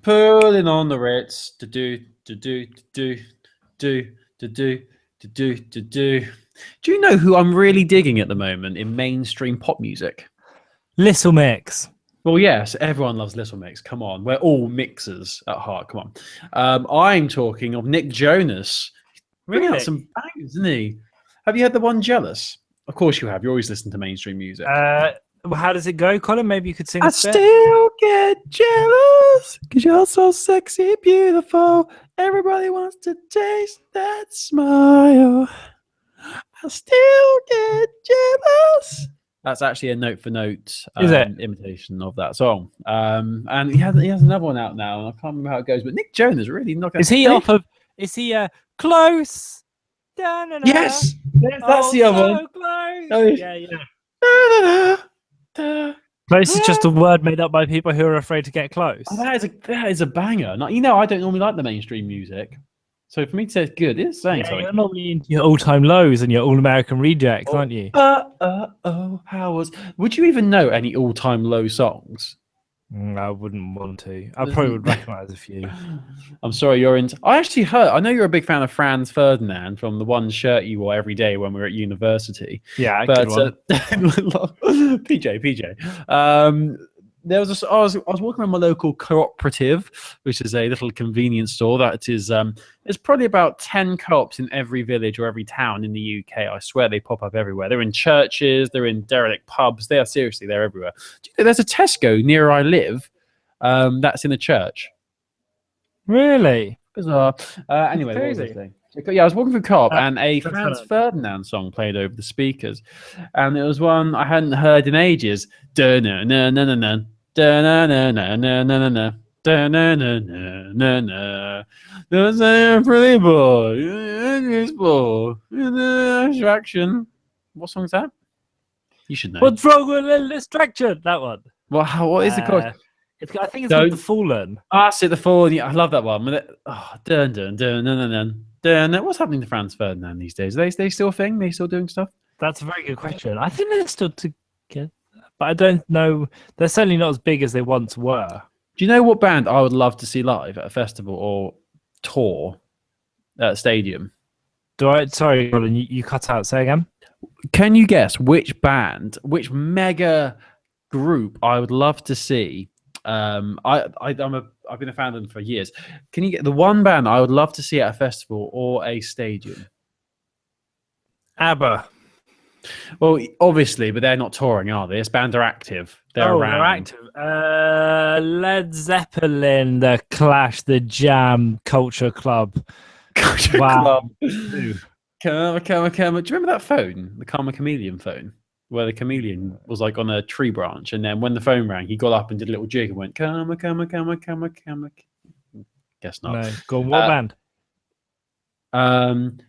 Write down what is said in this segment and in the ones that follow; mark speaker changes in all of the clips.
Speaker 1: Pulling on the Ritz. To do, to do, to do, do, to do, to do, to do. Do you know who I'm really digging at the moment in mainstream pop music?
Speaker 2: Little Mix.
Speaker 1: Well, yes, everyone loves Little Mix. Come on, we're all mixers at heart. Come on. I'm talking of Nick Jonas. Bringing out some bangers, isn't he? Have you heard the one Jealous? Of course you have. You always listen to mainstream music.
Speaker 2: How does it go, Colin? Maybe you could sing
Speaker 1: I
Speaker 2: a bit.
Speaker 1: still get jealous because you're so sexy, beautiful. Everybody wants to taste that smile. I still get jealous. That's actually a note for note imitation of that song. And he has another one out now, and I can't remember how it goes. But Nick Jonas really knocking.
Speaker 2: Is he off of? Is he Close?
Speaker 1: Yes, that's the other one.
Speaker 2: Close.
Speaker 1: Oh,
Speaker 2: yeah. Close is just a word made up by people who are afraid to get close.
Speaker 1: Oh, that is a banger. I don't normally like the mainstream music, so for me to say it's good, it's saying something.
Speaker 2: You're normally into your all-time lows and your all-American rejects, aren't you?
Speaker 1: Would you even know any all-time low songs?
Speaker 2: I wouldn't want to. I probably would recognize a few.
Speaker 1: I'm sorry, you're into. I know you're a big fan of Franz Ferdinand from the one shirt you wore every day when we were at university.
Speaker 2: Yeah,
Speaker 1: but PJ. There was I was walking around my local cooperative, which is a little convenience store that is there's probably about 10 co-ops in every village or every town in the UK. I swear they pop up everywhere. They're in churches, they're in derelict pubs. They're everywhere. There's a Tesco near where I live that's in a church.
Speaker 2: Really?
Speaker 1: Bizarre. Anyway, what was I saying? Yeah, I was walking through Co-op and a Franz Ferdinand song played over the speakers, and it was one I hadn't heard in ages. Da-na-na-na-na-na, da-na-na-na-na-na-na, da-na-na-na-na-na. There's a pretty boy, distraction. What song is that? You should know.
Speaker 2: What's wrong with a distraction? That one.
Speaker 1: Well, what is the chorus?
Speaker 2: I think it's called The Fallen.
Speaker 1: It's The Fallen. Yeah, I love that one. Dun dun dun dun dun. What's happening to Franz Ferdinand these days? Are they still a thing? Are they still doing stuff?
Speaker 2: That's a very good question. I think they're still together, but I don't know. They're certainly not as big as they once were.
Speaker 1: Do you know what band I would love to see live at a festival or tour at a stadium?
Speaker 2: Sorry, Colin, you cut out. Say again.
Speaker 1: Can you guess which band, which mega group I would love to see? I've been a fan of them for years. Can you get the one band I would love to see at a festival or a stadium?
Speaker 2: ABBA.
Speaker 1: Well, obviously, but they're not touring, are they? This band are active. They're around.
Speaker 2: They're active. Led Zeppelin, The Clash, The Jam, Culture Club.
Speaker 1: Culture Club. Karma. Do you remember that phone? The Karma Chameleon phone? Where the chameleon was like on a tree branch, and then when the phone rang, he got up and did a little jig and went, "Come." Guess not.
Speaker 2: No. Go on, what band?
Speaker 1: Down.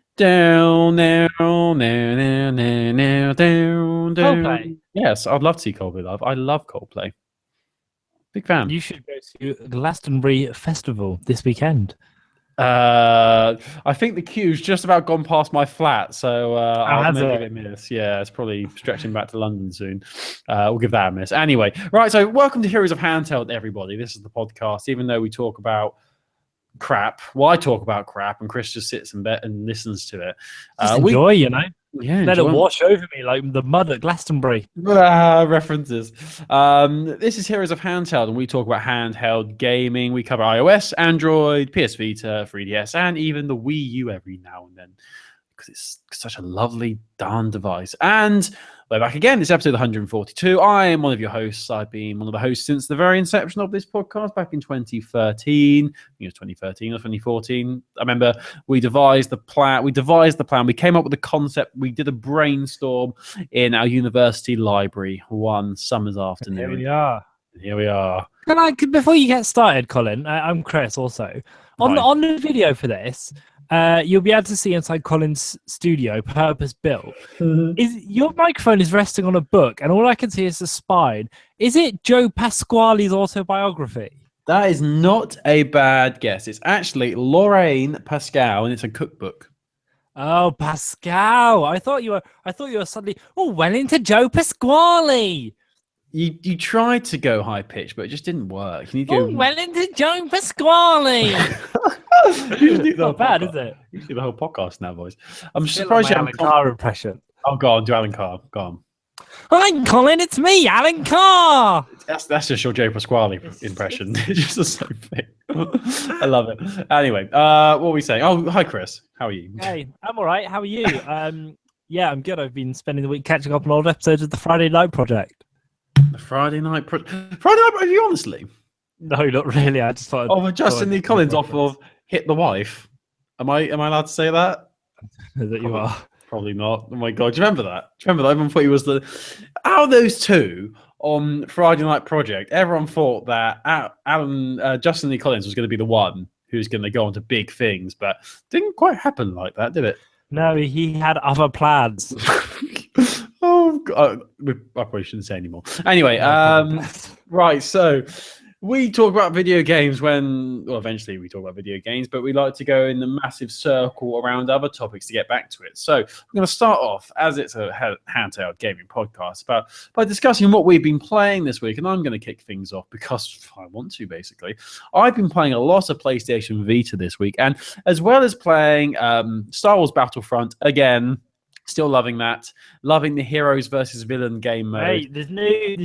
Speaker 2: Coldplay.
Speaker 1: Yes, I'd love to see Coldplay live. I love Coldplay. Big fan.
Speaker 2: You should go to Glastonbury Festival this weekend.
Speaker 1: I think the queue's just about gone past my flat, so I'll maybe give it a miss. Yeah, it's probably stretching back to London soon. We'll give that a miss. Anyway, right, so welcome to Heroes of Handheld, everybody. This is the podcast, even though we talk about crap. Well, I talk about crap, and Chris just sits and listens to it.
Speaker 2: Just enjoy,
Speaker 1: Yeah,
Speaker 2: let it wash over me like the mud at Glastonbury.
Speaker 1: References. This is Heroes of Handheld, and we talk about handheld gaming. We cover iOS, Android, PS Vita, 3DS, and even the Wii U every now and then, because it's such a lovely darn device. And we're back again. It's episode 142. I am one of your hosts. I've been one of the hosts since the very inception of this podcast back in 2013. I think it was 2013 or 2014. I remember we devised the plan. We came up with the concept. We did a brainstorm in our university library one summer's afternoon. Here we are.
Speaker 2: Before you get started, Colin, I'm Chris also. On the video for this, you'll be able to see inside Colin's studio, purpose built. Your microphone is resting on a book, and all I can see is the spine. Is it Joe Pasquale's autobiography?
Speaker 1: That is not a bad guess. It's actually Lorraine Pascal, and it's a cookbook.
Speaker 2: Oh, Pascal! I thought you were suddenly well into Joe Pasquale.
Speaker 1: You tried to go high pitch, but it just didn't work. You need to
Speaker 2: Oh,
Speaker 1: go.
Speaker 2: Wellington Joe Pasquale.
Speaker 1: Not
Speaker 2: bad, is it?
Speaker 1: You should do the whole podcast now, boys. I'm
Speaker 2: Still
Speaker 1: surprised
Speaker 2: my
Speaker 1: you
Speaker 2: Alan
Speaker 1: haven't.
Speaker 2: Carr impression.
Speaker 1: Oh, go on, do Alan Carr. Go on.
Speaker 2: Hi, Colin. It's me, Alan Carr.
Speaker 1: That's just your Joe Pasquale impression. It's just the same thing. I love it. Anyway, what were we saying? Oh, hi, Chris. How are you?
Speaker 2: Hey, I'm all right. How are you? Yeah, I'm good. I've been spending the week catching up on old episodes of the Friday Night Project.
Speaker 1: The Friday Night Have you honestly?
Speaker 2: No, not really. I just thought.
Speaker 1: Oh, Justin Lee Collins off of Hit the Wife. Am I allowed to say that?
Speaker 2: That you are.
Speaker 1: Probably not. Oh my god, do you remember that? Do you remember that? Everyone thought he was the. Out of those two on Friday Night Project, everyone thought that Justin Lee Collins was going to be the one who's going to go on to big things, but didn't quite happen like that, did it?
Speaker 2: No, he had other plans.
Speaker 1: Oh, God. I probably shouldn't say anymore. Anyway, right. So we talk about video games eventually we talk about video games, but we like to go in the massive circle around other topics to get back to it. So we're going to start off, as it's a handheld gaming podcast, by discussing what we've been playing this week. And I'm going to kick things off because I want to, basically. I've been playing a lot of PlayStation Vita this week, and as well as playing Star Wars Battlefront again. Still loving that. Loving the heroes versus villain game mode.
Speaker 2: Hey, there's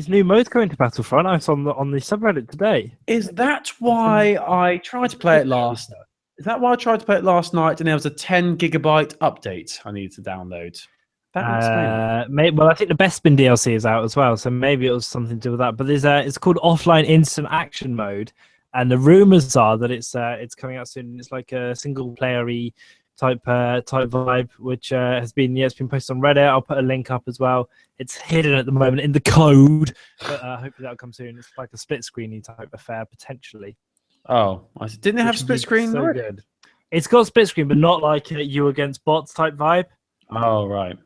Speaker 2: new modes coming to Battlefront. I saw on the subreddit today.
Speaker 1: Is that why I tried to play it last? Is that why I tried to play it last night? And there was a 10 gigabyte update I needed to download.
Speaker 2: Well, I think the Bespin DLC is out as well, so maybe it was something to do with that. But it's called Offline Instant Action Mode, and the rumors are that it's coming out soon. It's like a single player-y type vibe, which has been it's been posted on Reddit. I'll put a link up as well. It's hidden at the moment in the code, but hopefully that'll come soon. It's like a split screeny type affair potentially.
Speaker 1: Oh, didn't it have split screen?
Speaker 2: So good. It's got split screen, but not like you against bots type vibe.
Speaker 1: Oh right.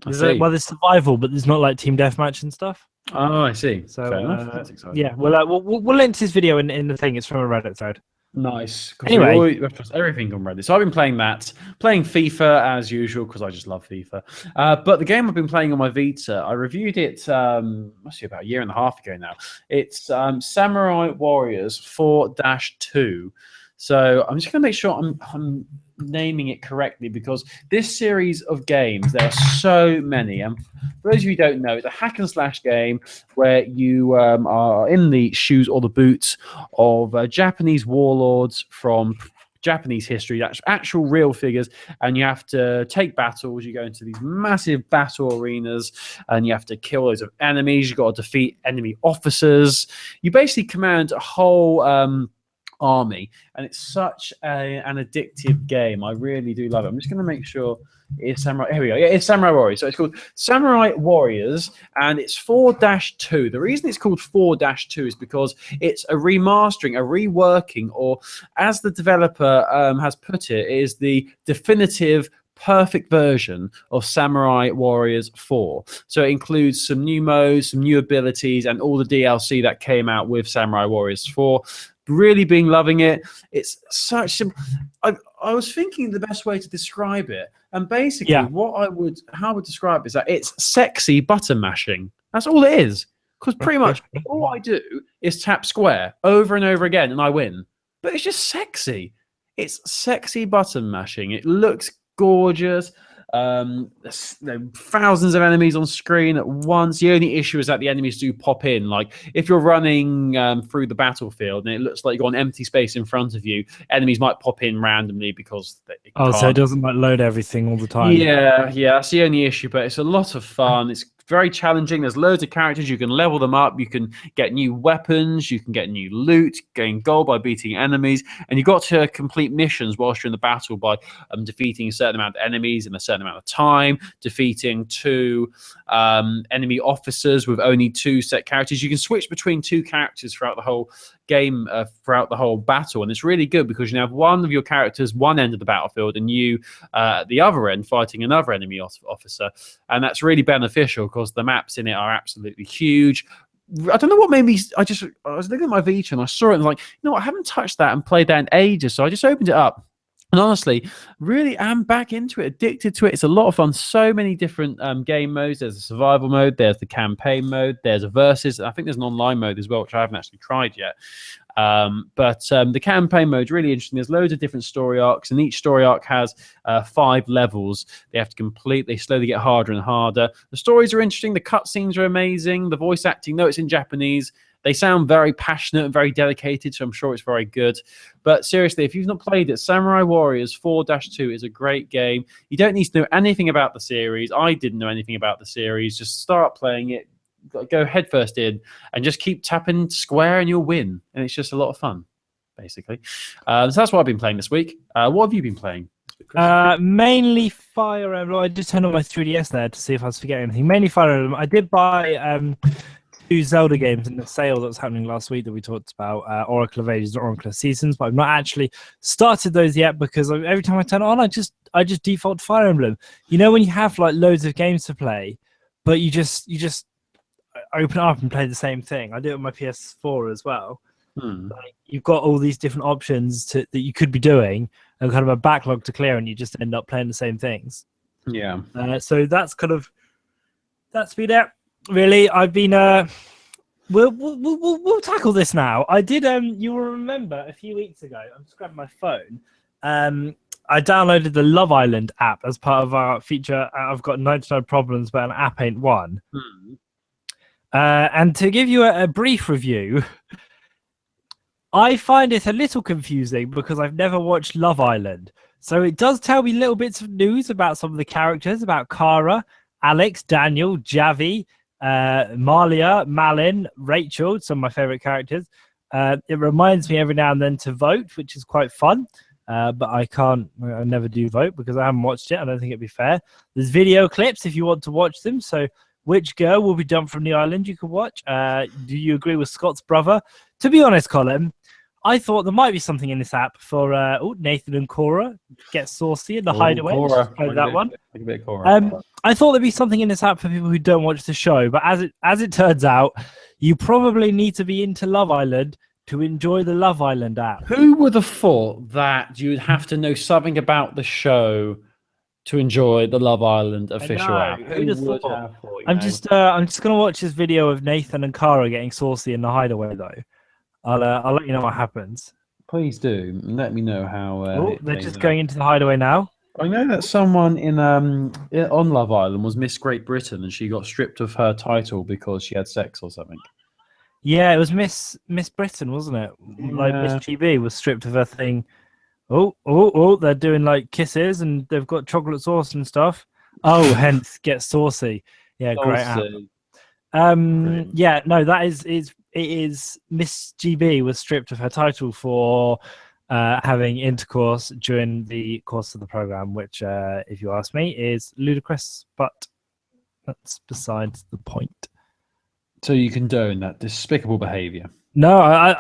Speaker 2: There's survival, but there's not like team deathmatch and stuff.
Speaker 1: Oh, I see.
Speaker 2: So that's exciting. Yeah, we'll link to this video in the thing. It's from a Reddit thread.
Speaker 1: Nice.
Speaker 2: Anyway,
Speaker 1: we have everything on Reddit. So I've been playing FIFA as usual because I just love FIFA. But the game I've been playing on my Vita, I reviewed it must be about a year and a half ago now. It's Samurai Warriors 4-2. So I'm just going to make sure I'm naming it correctly because this series of games, there are so many. And for those of you who don't know, it's a hack and slash game where you are in the shoes or the boots of Japanese warlords from Japanese history, that's actual real figures, and you have to take battles. You go into these massive battle arenas and you have to kill loads of enemies. You've got to defeat enemy officers. You basically command a whole army, and it's such an addictive game. I really do love it. I'm just going to make sure it's Samurai. Here we go. Yeah, it's Samurai Warriors. So it's called Samurai Warriors, and it's 4-2. The reason it's called 4-2 is because it's a remastering, a reworking, or as the developer has put it, is the definitive perfect version of Samurai Warriors 4. So it includes some new modes, some new abilities, and all the DLC that came out with Samurai Warriors 4. Really been loving it. It's such I was thinking the best way to describe it, and basically how I would describe it is that it's sexy button mashing. That's all it is. Because pretty much all I do is tap square over and over again and I win. But it's just sexy. It's sexy button mashing. It looks gorgeous. There's thousands of enemies on screen at once. The only issue is that the enemies do pop in. Like if you're running through the battlefield and it looks like you've got an empty space in front of you, enemies might pop in randomly because
Speaker 2: so it doesn't like load everything all the time.
Speaker 1: Yeah, that's the only issue, but it's a lot of fun. It's very challenging. There's loads of characters. You can level them up. You can get new weapons. You can get new loot, gain gold by beating enemies. And you've got to complete missions whilst you're in the battle by defeating a certain amount of enemies in a certain amount of time, defeating 2 enemy officers with only 2 set characters. You can switch between 2 characters throughout the whole game, throughout the whole battle, and it's really good because you have one of your characters one end of the battlefield and you at the other end fighting another enemy officer, and that's really beneficial because the maps in it are absolutely huge. I don't know what made me. I was looking at my Vita and I saw it and I was like, I haven't touched that and played that in ages, so I just opened it up And honestly, really am back into it, addicted to it. It's a lot of fun. So many different game modes. There's a survival mode, there's the campaign mode, there's a versus. I think there's an online mode as well, which I haven't actually tried yet. But the campaign mode is really interesting. There's loads of different story arcs, and each story arc has 5 levels they have to complete. They slowly get harder and harder. The stories are interesting. The cutscenes are amazing. The voice acting, though it's in Japanese, they sound very passionate and very dedicated, so I'm sure it's very good. But seriously, if you've not played it, Samurai Warriors 4-2 is a great game. You don't need to know anything about the series. I didn't know anything about the series. Just start playing it, go headfirst in, and just keep tapping square and you'll win. And it's just a lot of fun, basically. So that's what I've been playing this week. What have you been playing?
Speaker 2: Mainly Fire Emblem. I just turned on my 3DS there to see if I was forgetting anything. Mainly Fire Emblem. I did buy 2 Zelda games in the sale that was happening last week that we talked about, Oracle of Ages and Oracle of Seasons, but I've not actually started those yet because every time I turn it on, I just default to Fire Emblem. You know, when you have like loads of games to play, but you just open it up and play the same thing. I do it on my PS4 as well. Like, you've got all these different options that you could be doing and kind of a backlog to clear, and you just end up playing the same things.
Speaker 1: Yeah.
Speaker 2: So that's been it. Really, I've been. We'll tackle this now. I did. You will remember a few weeks ago. I'm just grabbing my phone. I downloaded the Love Island app as part of our feature. I've got 99 problems, but an app ain't one. And to give you a brief review, I find it a little confusing because I've never watched Love Island. So it does tell me little bits of news about some of the characters, about Kara, Alex, Daniel, Javi, Malia, Malin, Rachel, some of my favorite characters. It reminds me every now and then to vote, which is quite fun. But I never do vote because I haven't watched it. I don't think it'd be fair. There's video clips if you want to watch them. So which girl will be dumped from the island you can watch? Do you agree with Scott's brother? To be honest, Colin, I thought there might be something in this app for Nathan and Cora get saucy in the hideaway.
Speaker 1: Cora.
Speaker 2: That one.
Speaker 1: Like a bit of Cora.
Speaker 2: I thought there'd be something in this app for people who don't watch the show, but as it turns out, you probably need to be into Love Island to enjoy the Love Island app.
Speaker 1: Who would have thought that you'd have to know something about the show to enjoy the Love Island official app?
Speaker 2: Who'd have thought? I'm just gonna watch this video of Nathan and Kara getting saucy in the hideaway though. I'll let you know what happens.
Speaker 1: Please do. Let me know how.
Speaker 2: They're just going into the hideaway now.
Speaker 1: I know that someone on Love Island was Miss Great Britain, and she got stripped of her title because she had sex or something.
Speaker 2: Yeah, it was Miss Britain, wasn't it? Yeah. Like Miss GB was stripped of her thing. Oh! They're doing like kisses, and they've got chocolate sauce and stuff. Oh, hence get saucy. Yeah, great app. Yeah, no, it is Miss GB was stripped of her title for having intercourse during the course of the program, which, if you ask me, is ludicrous, but that's besides the point.
Speaker 1: So you condone that despicable behavior?
Speaker 2: No, I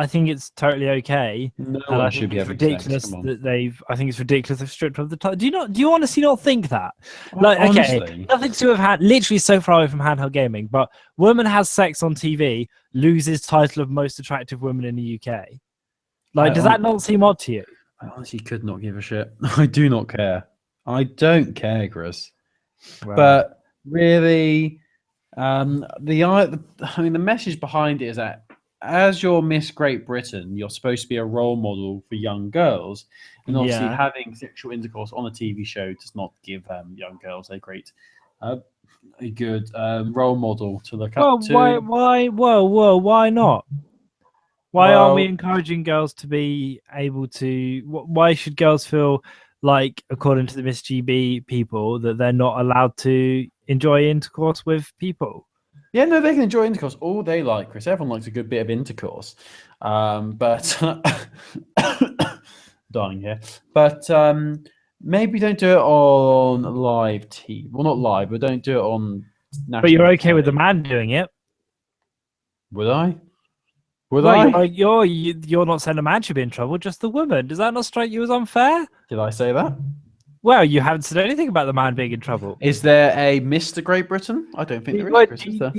Speaker 2: think it's totally okay.
Speaker 1: No one should be having
Speaker 2: ridiculous
Speaker 1: sex.
Speaker 2: that I think it's ridiculous they've stripped of the title. Do you honestly not think that? Like,
Speaker 1: honestly,
Speaker 2: okay, nothing to have literally so far away from handheld gaming, but woman has sex on TV, loses title of most attractive woman in the UK. Like, does that not seem odd to you?
Speaker 1: I honestly could not give a shit. I do not care. I don't care, Chris. Wow. But really, the message behind it is that as you're Miss Great Britain, you're supposed to be a role model for young girls, and obviously having sexual intercourse on a TV show does not give young girls a good role model to look up to.
Speaker 2: Why not? Why aren't we encouraging girls to be able to? Why should girls feel like, according to the Miss GB people, that they're not allowed to enjoy intercourse with people?
Speaker 1: Yeah, no, they can enjoy intercourse all they like, Chris. Everyone likes a good bit of intercourse. But dying here. But maybe don't do it on live TV. Well, not live, but don't do it on national.
Speaker 2: But you're okay with the man doing it?
Speaker 1: Would I?
Speaker 2: You're not saying the man should be in trouble, just the woman. Does that not strike you as unfair?
Speaker 1: Did I say that?
Speaker 2: Well, you haven't said anything about the man being in trouble.
Speaker 1: Is there a Mr. Great Britain? I don't think there is. Chris, is there?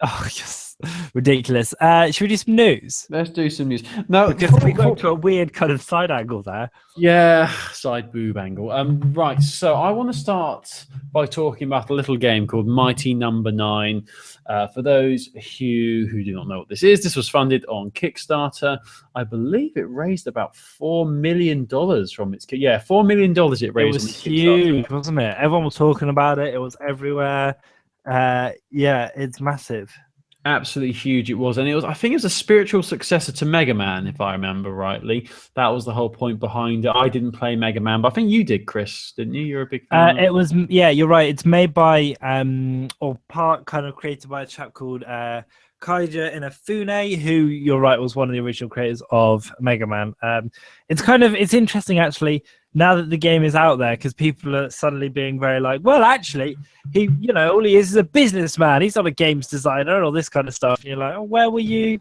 Speaker 2: Oh, yes. Ridiculous. Should we do some news?
Speaker 1: Let's do some news. No,
Speaker 2: Because we got to a weird kind of side angle there.
Speaker 1: yeah, side boob angle. Right. So I want to start by talking about a little game called Mighty Number Nine. For those who do not know what this is, this was funded on Kickstarter. I believe it raised about $4 million from its. Yeah, $4 million it raised.
Speaker 2: It was huge, wasn't it? Everyone was talking about it. It was everywhere. Yeah, it's massive.
Speaker 1: Absolutely huge it was, and it was. I think it was a spiritual successor to Mega Man, if I remember rightly. That was the whole point behind it. I didn't play Mega Man, but I think you did, Chris, didn't you? You're a big fan.
Speaker 2: It was, yeah, you're right. It's made by or part kind of created by a chap called Kaija Inafune, who, you're right, was one of the original creators of Mega Man. It's interesting actually now that the game is out there, because people are suddenly being very like, well, actually, he, all he is a businessman. He's not a games designer and all this kind of stuff. And you're like, oh, where were you,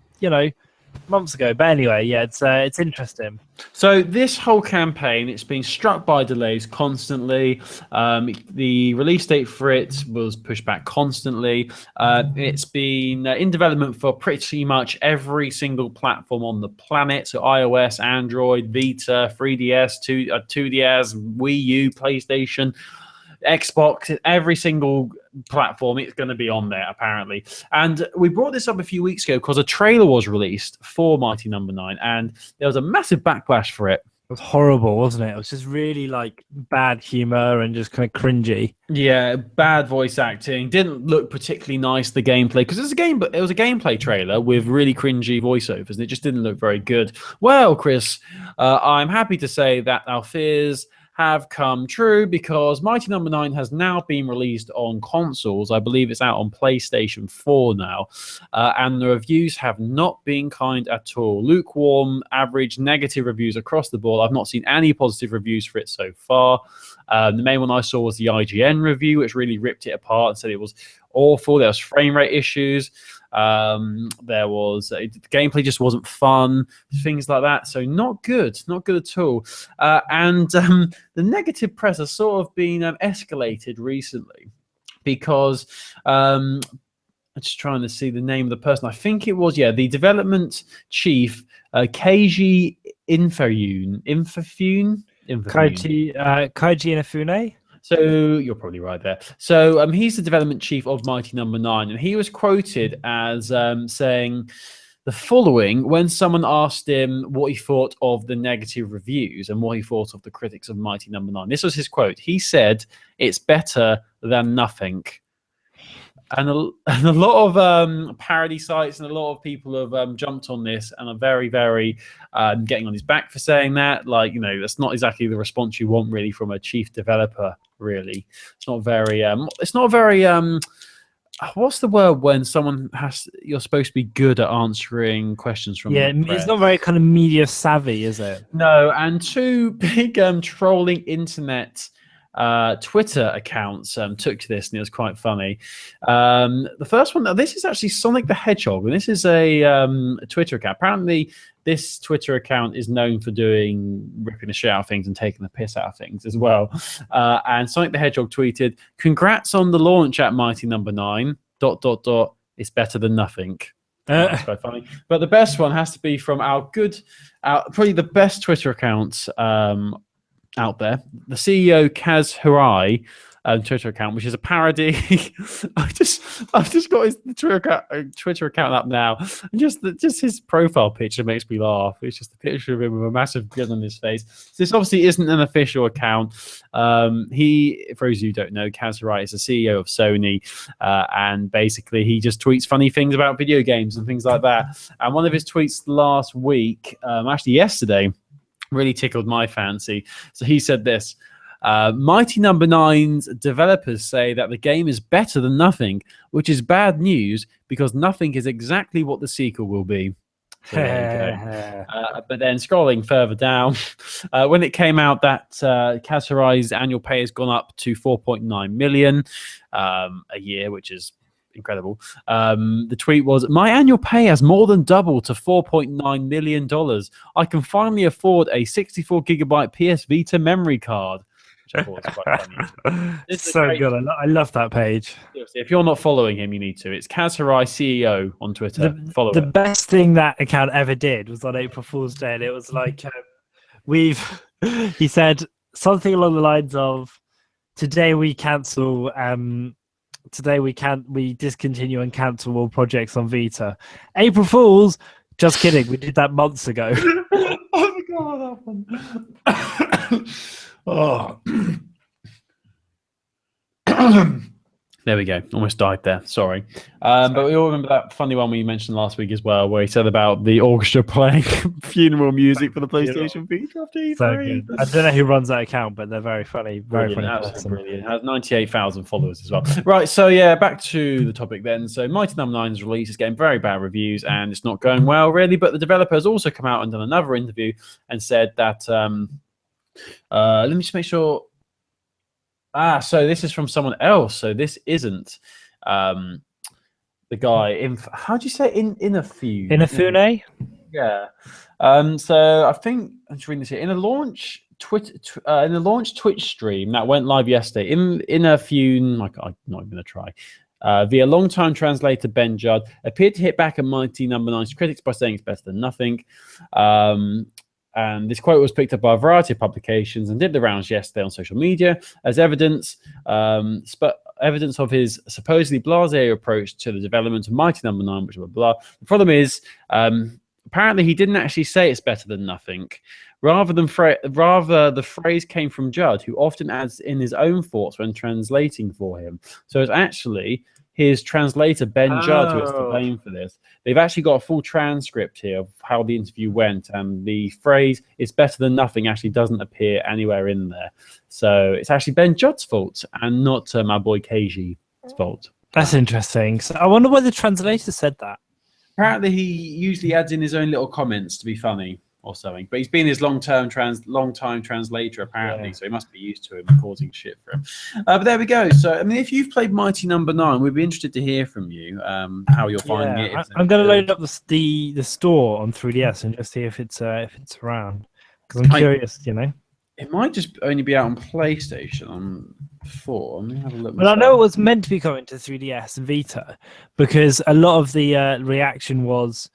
Speaker 2: months ago? But anyway, yeah, it's interesting.
Speaker 1: So this whole campaign, it's been struck by delays constantly. The release date for it was pushed back constantly. It's been in development for pretty much every single platform on the planet. So iOS, Android, Vita, 3DS, 2DS, Wii U, PlayStation, Xbox, every single platform it's going to be on there apparently. And we brought this up a few weeks ago because a trailer was released for Mighty Number Nine, and there was a massive backlash for it.
Speaker 2: It was horrible, wasn't it? It was just really like bad humor and just kind of cringy.
Speaker 1: Yeah, bad voice acting. Didn't look particularly nice, the gameplay, because it was a gameplay trailer with really cringy voiceovers, and it just didn't look very good. Well, Chris, I'm happy to say that our fears have come true, because Mighty Number Nine has now been released on consoles. I believe it's out on PlayStation 4 now, and the reviews have not been kind at all. Lukewarm, average, negative reviews across the board. I've not seen any positive reviews for it so far. The main one I saw was the IGN review, which really ripped it apart and said it was awful. There was frame rate issues. There was the gameplay just wasn't fun, things like that. So not good at all. And the negative press has sort of been escalated recently, because I'm just trying to see the name of the person. I think it was the development chief, Keiji Infafune.
Speaker 2: Kaiji Inafune.
Speaker 1: So you're probably right there. So he's the development chief of Mighty Number Nine, and he was quoted as saying the following when someone asked him what he thought of the negative reviews and what he thought of the critics of Mighty Number Nine. This was his quote. He said, "It's better than nothing." And a lot of parody sites and a lot of people have jumped on this and are very, very getting on his back for saying that. Like, that's not exactly the response you want really from a chief developer. Really, it's not very. What's the word when someone you're supposed to be good at answering questions from?
Speaker 2: Yeah, it's not very kind of media savvy, is it?
Speaker 1: No, and two big trolling internet Twitter accounts took to this, and it was quite funny. The first one, this is actually Sonic the Hedgehog, and this is a Twitter account. Apparently, this Twitter account is known for ripping the shit out of things and taking the piss out of things as well. And Sonic the Hedgehog tweeted, "Congrats on the launch at Mighty Number Nine. ... It's better than nothing." That's quite funny. But the best one has to be from probably the best Twitter account out there, the CEO Kaz Hirai Twitter account, which is a parody. I've just got his Twitter account up now, and just his profile picture makes me laugh. It's just a picture of him with a massive grin on his face. So this obviously isn't an official account. He, for those of you who don't know, Kaz Hirai is the CEO of Sony, and basically he just tweets funny things about video games and things like that. And one of his tweets last week, actually yesterday, really tickled my fancy. So he said this: Mighty Number Nine's developers say that the game is better than nothing, which is bad news because nothing is exactly what the sequel will be. So there you go. But then scrolling further down, when it came out that Kaz Hirai's annual pay has gone up to 4.9 million a year, which is incredible. The tweet was, "My annual pay has more than doubled to $4.9 million. I can finally afford a 64 gigabyte PS Vita memory card." which I thought was quite funny.
Speaker 2: It's so good. I love that page.
Speaker 1: Seriously, if you're not following him, you need to. It's Kazharai CEO on Twitter. Follow
Speaker 2: the
Speaker 1: it.
Speaker 2: best thing that account ever did was on April Fool's Day, and it was like he said something along the lines of, today we discontinue and cancel all projects on Vita. April Fools, just kidding, we did that months ago.
Speaker 1: I forgot what happened. Oh. There we go. Almost died there. Sorry. But we all remember that funny one we mentioned last week as well, where he said about the orchestra playing funeral music for the PlayStation Vita after E3.
Speaker 2: So good. I don't know who runs that account, but they're very funny. Very funny.
Speaker 1: Brilliant. It has 98,000 followers as well. Right. So, yeah, back to the topic then. So, Mighty Number 9's release is getting very bad reviews and it's not going well, really. But the developer has also come out and done another interview and said that, let me just make sure. So this is from someone else. So this isn't the guy. How do you say Inafune?
Speaker 2: Inafune?
Speaker 1: Yeah. So I think I'm just reading this here. In a launch Twitch stream that went live yesterday, Inafune, I'm not even gonna try. Via long-time translator Ben Judd appeared to hit back at Mighty Number 9's critics by saying it's better than nothing. And this quote was picked up by a variety of publications and did the rounds yesterday on social media as evidence of his supposedly blasé approach to the development of Mighty Number 9, which blah, blah, blah. The problem is, apparently he didn't actually say it's better than nothing. Rather, the phrase came from Judd, who often adds in his own thoughts when translating for him. So it's actually his translator, Ben Judd, who is to blame for this. They've actually got a full transcript here of how the interview went, and the phrase "it's better than nothing" actually doesn't appear anywhere in there. So it's actually Ben Judd's fault and not my boy Keiji fault.
Speaker 2: That's interesting. So I wonder why the translator said that.
Speaker 1: Apparently, he usually adds in his own little comments to be funny or something. But he's been his long-time translator, apparently, so he must be used to him causing shit for him. But there we go. So, I mean, if you've played Mighty Number 9, we'd be interested to hear from you how you're finding it.
Speaker 2: I'm going to load up the store on 3DS and just see if it's around, because I'm curious, you know.
Speaker 1: It might just only be out on PlayStation on 4. Let me have a look.
Speaker 2: Well, I know it was meant to be coming to 3DS and Vita, because a lot of the reaction was,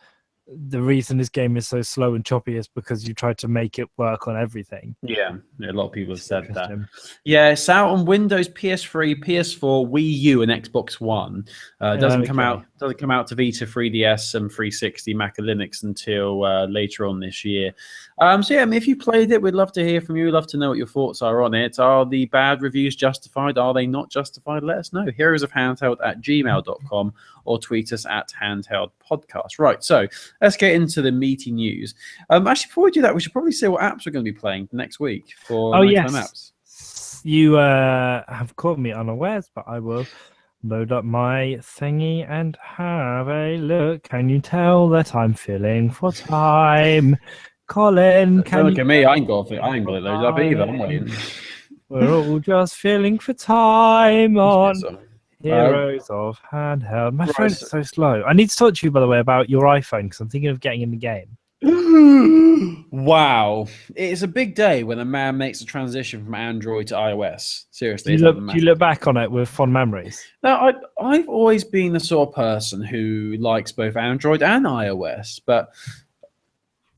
Speaker 2: the reason this game is so slow and choppy is because you tried to make it work on everything.
Speaker 1: Yeah, a lot of people have said that. Yeah, it's out on Windows, PS3, PS4, Wii U, and Xbox One. Doesn't come out to Vita, 3DS, and 360, Mac and Linux until later on this year. So yeah, I mean, if you played it, we'd love to hear from you. We'd love to know what your thoughts are on it. Are the bad reviews justified? Are they not justified? Let us know. heroesofhandheld@gmail.com or tweet us at Handheld Podcast. Right, so let's get into the meaty news. Actually, before we do that, we should probably say what apps we're going to be playing next week for apps.
Speaker 2: You have caught me unawares, but I will load up my thingy and have a look. Can you tell that I'm feeling for time? Colin,
Speaker 1: don't look at me. I ain't got it loaded up either. I'm waiting.
Speaker 2: We're all just feeling for time on Heroes of Handheld. My phone is so slow. I need to talk to you, by the way, about your iPhone, because I'm thinking of getting in the game.
Speaker 1: Wow. It's a big day when a man makes a transition from Android to iOS. Seriously.
Speaker 2: Do you look back on it with fond memories?
Speaker 1: No, I've always been the sort of person who likes both Android and iOS, but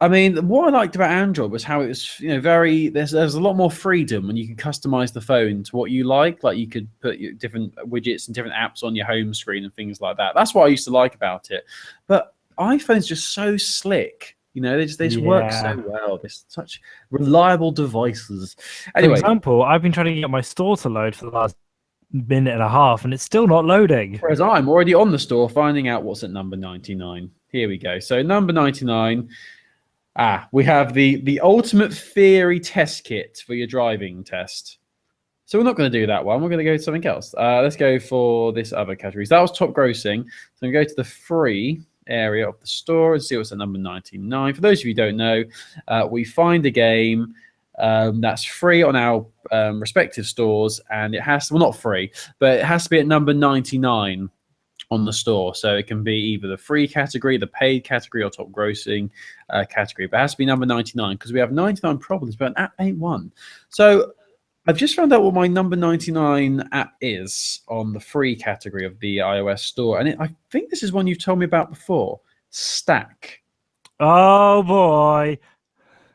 Speaker 1: I mean, what I liked about Android was how it was, there's a lot more freedom when you can customize the phone to what you like. Like you could put different widgets and different apps on your home screen and things like that. That's what I used to like about it. But iPhone's just so slick. They just work so well. They're such reliable devices. Anyway,
Speaker 2: for example, I've been trying to get my store to load for the last minute and a half, and it's still not loading.
Speaker 1: Whereas I'm already on the store finding out what's at number 99. Here we go. So number 99. We have the Ultimate Theory Test Kit for your driving test. So we're not going to do that one. We're going to go to something else. Let's go for this other category. So that was top grossing. So I'm going to go to the free area of the store and see what's at number 99. For those of you who don't know, we find a game that's free on our respective stores, and it has to, well, not free, but it has to be at number 99 on the store. So it can be either the free category, the paid category, or top grossing category. But it has to be number 99 because we have 99 problems, but an app ain't one. So I've just found out what my number 99 app is on the free category of the iOS store. And I think this is one you've told me about before. Stack.
Speaker 2: Oh, boy.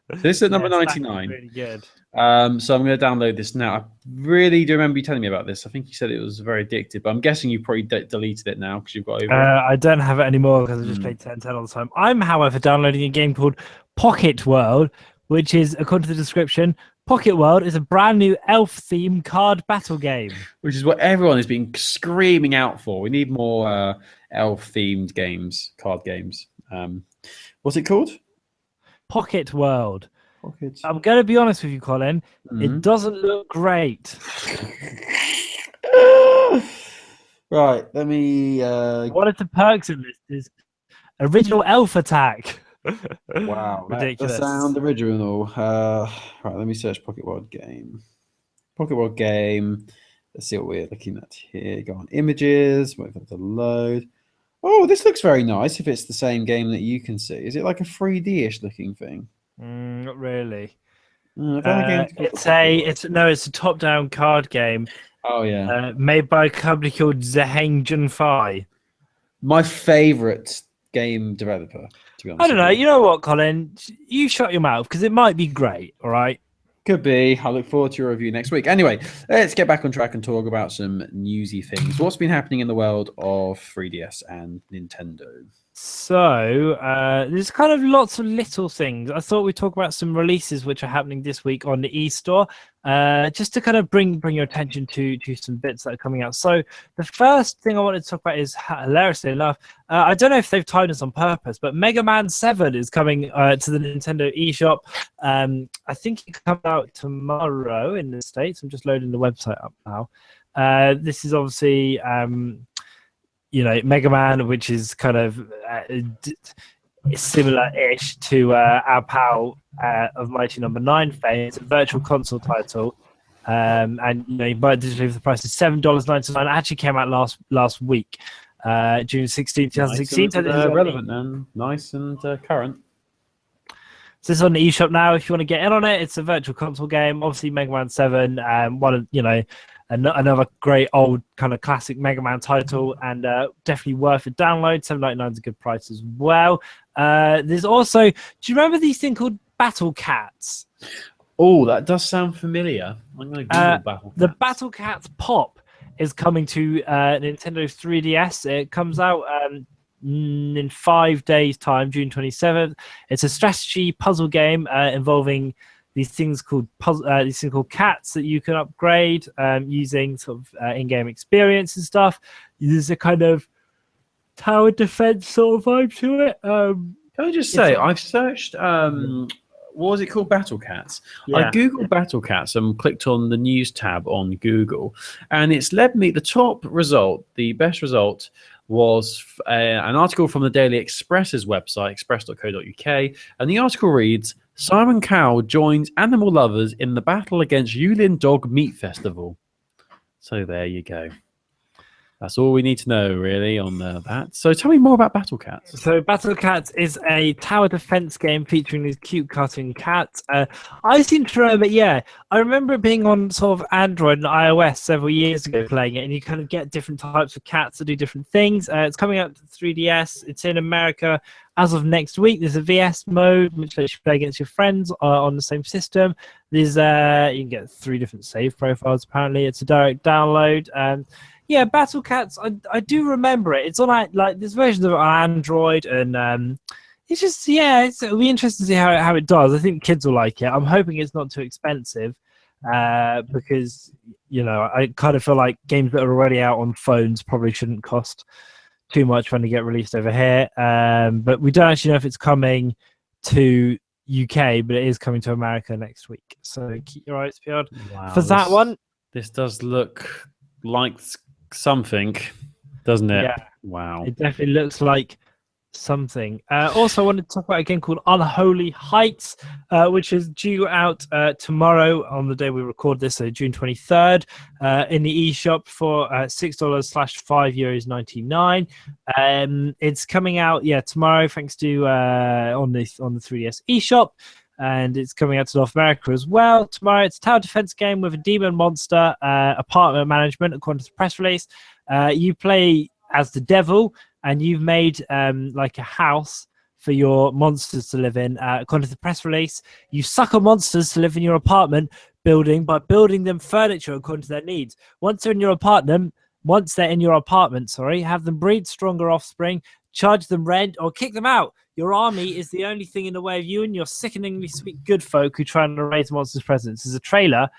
Speaker 1: This is at number
Speaker 2: Stack is
Speaker 1: 99.
Speaker 2: really good.
Speaker 1: So I'm going to download this now. I really do remember you telling me about this. I think you said it was very addictive, but I'm guessing you probably deleted it now because you've got over it.
Speaker 2: I don't have it anymore because I just played 10 all the time. I'm, however, downloading a game called Pocket World, which is, according to the description, Pocket World is a brand new elf-themed card battle game.
Speaker 1: Which is what everyone has been screaming out for. We need more elf-themed games, card games. What's it called?
Speaker 2: Pocket World.
Speaker 1: Pocket.
Speaker 2: I'm going to be honest with you, Colin. It doesn't look great.
Speaker 1: Right, let me...
Speaker 2: One of the perks of this is original elf attack.
Speaker 1: Wow,
Speaker 2: ridiculous.
Speaker 1: That does sound original. Right, let me search Pocket World game. Pocket World game. Let's see what we're looking at here. Go on images. Wait for it to load. Oh, this looks very nice. If it's the same game that you can see, is it like a 3D-ish looking thing?
Speaker 2: Not really.
Speaker 1: It's
Speaker 2: a top-down card game.
Speaker 1: Oh yeah,
Speaker 2: made by a company called Zheng Junfei.
Speaker 1: My favorite game developer. To be honest,
Speaker 2: I don't know. You know what, Colin? You shut your mouth because it might be great. All right.
Speaker 1: Could be. I look forward to your review next week. Anyway, let's get back on track and talk about some newsy things. What's been happening in the world of 3DS and Nintendo?
Speaker 2: So there's kind of lots of little things. I thought we'd talk about some releases which are happening this week on the eStore, just to kind of bring your attention to some bits that are coming out. So the first thing I wanted to talk about is, hilariously enough, I don't know if they've timed us on purpose, but Mega Man 7 is coming to the Nintendo eShop. I think it comes out tomorrow in the States. I'm just loading the website up now. This is obviously... Mega Man, which is kind of similar-ish to our pal of Mighty Number 9 fame. It's a virtual console title, and you buy it digitally for the price of $7.99. It actually came out last week, June 16, 2016.
Speaker 1: Nice and, relevant and nice and current.
Speaker 2: So this is on the eShop now. If you want to get in on it, it's a virtual console game. Obviously, Mega Man 7, one of another great old kind of classic Mega Man title, and definitely worth a download. $7.99 is a good price as well. There's also, do you remember these things called Battle Cats?
Speaker 1: Oh, that does sound familiar. I'm going to Google Battle Cats.
Speaker 2: The Battle Cats Pop is coming to Nintendo 3DS. It comes out in 5 days' time, June 27th. It's a strategy puzzle game involving these things called cats that you can upgrade using sort of in-game experience and stuff. There's a kind of tower defense sort of vibe to it.
Speaker 1: Can I just say, I've searched, what was it called? Battle Cats. Yeah. I Googled Battle Cats and clicked on the news tab on Google, and it's led me, the top result, the best result was an article from the Daily Express's website, express.co.uk, and the article reads, Simon Cowell joins animal lovers in the battle against Yulin Dog Meat Festival. So there you go. That's all we need to know, really, on that. So tell me more about Battle Cats.
Speaker 2: So Battle Cats is a tower defense game featuring these cute cartoon cats. I seem to remember, I remember it being on sort of Android and iOS several years ago playing it, and you kind of get different types of cats that do different things. It's coming out to 3DS. It's in America as of next week. There's a VS mode, which lets you play against your friends on the same system. There's you can get 3 different save profiles, apparently. It's a direct download. Yeah, Battle Cats, I do remember it. It's on like there's versions of it on Android, and it's just it'll be interesting to see how it does. I think kids will like it. I'm hoping it's not too expensive, because I kind of feel like games that are already out on phones probably shouldn't cost too much when they get released over here. But we don't actually know if it's coming to UK, but it is coming to America next week. So keep your eyes peeled for that one.
Speaker 1: This does look like something, doesn't it?
Speaker 2: Yeah.
Speaker 1: Wow.
Speaker 2: It definitely looks like something. Also, I wanted to talk about a game called Unholy Heights, which is due out tomorrow on the day we record this, so June 23rd, in the eShop for $6/€5.99. It's coming out tomorrow, thanks to on the 3DS eShop. and it's coming out to North America as well tomorrow. It's a tower defense game with a demon monster, apartment management, according to the press release. You play as the devil, and you've made like a house for your monsters to live in. According to the press release, you sucker monsters to live in your apartment building by building them furniture according to their needs. Once they're in your apartment, have them breed stronger offspring, charge them rent, or kick them out. Your army is the only thing in the way of you and your sickeningly sweet good folk who try and erase monsters' presence. There's a trailer,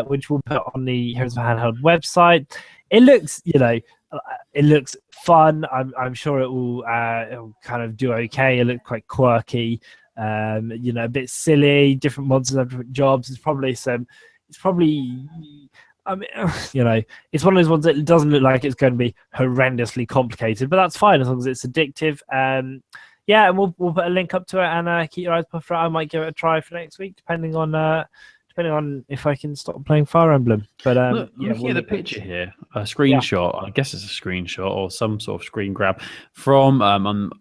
Speaker 2: which we'll put on the Heroes of Handheld website. It looks, it looks fun. I'm sure it'll kind of do okay. It looks quite quirky, a bit silly. Different monsters have different jobs. It's probably, I mean, it's one of those ones that doesn't look like it's going to be horrendously complicated, but that's fine as long as it's addictive. And we'll put a link up to it, and keep your eyes peeled for it. I might give it a try for next week, depending on if I can stop playing Fire Emblem. But
Speaker 1: looking at the picture here, a screenshot. Yeah. I guess it's a screenshot or some sort of screen grab from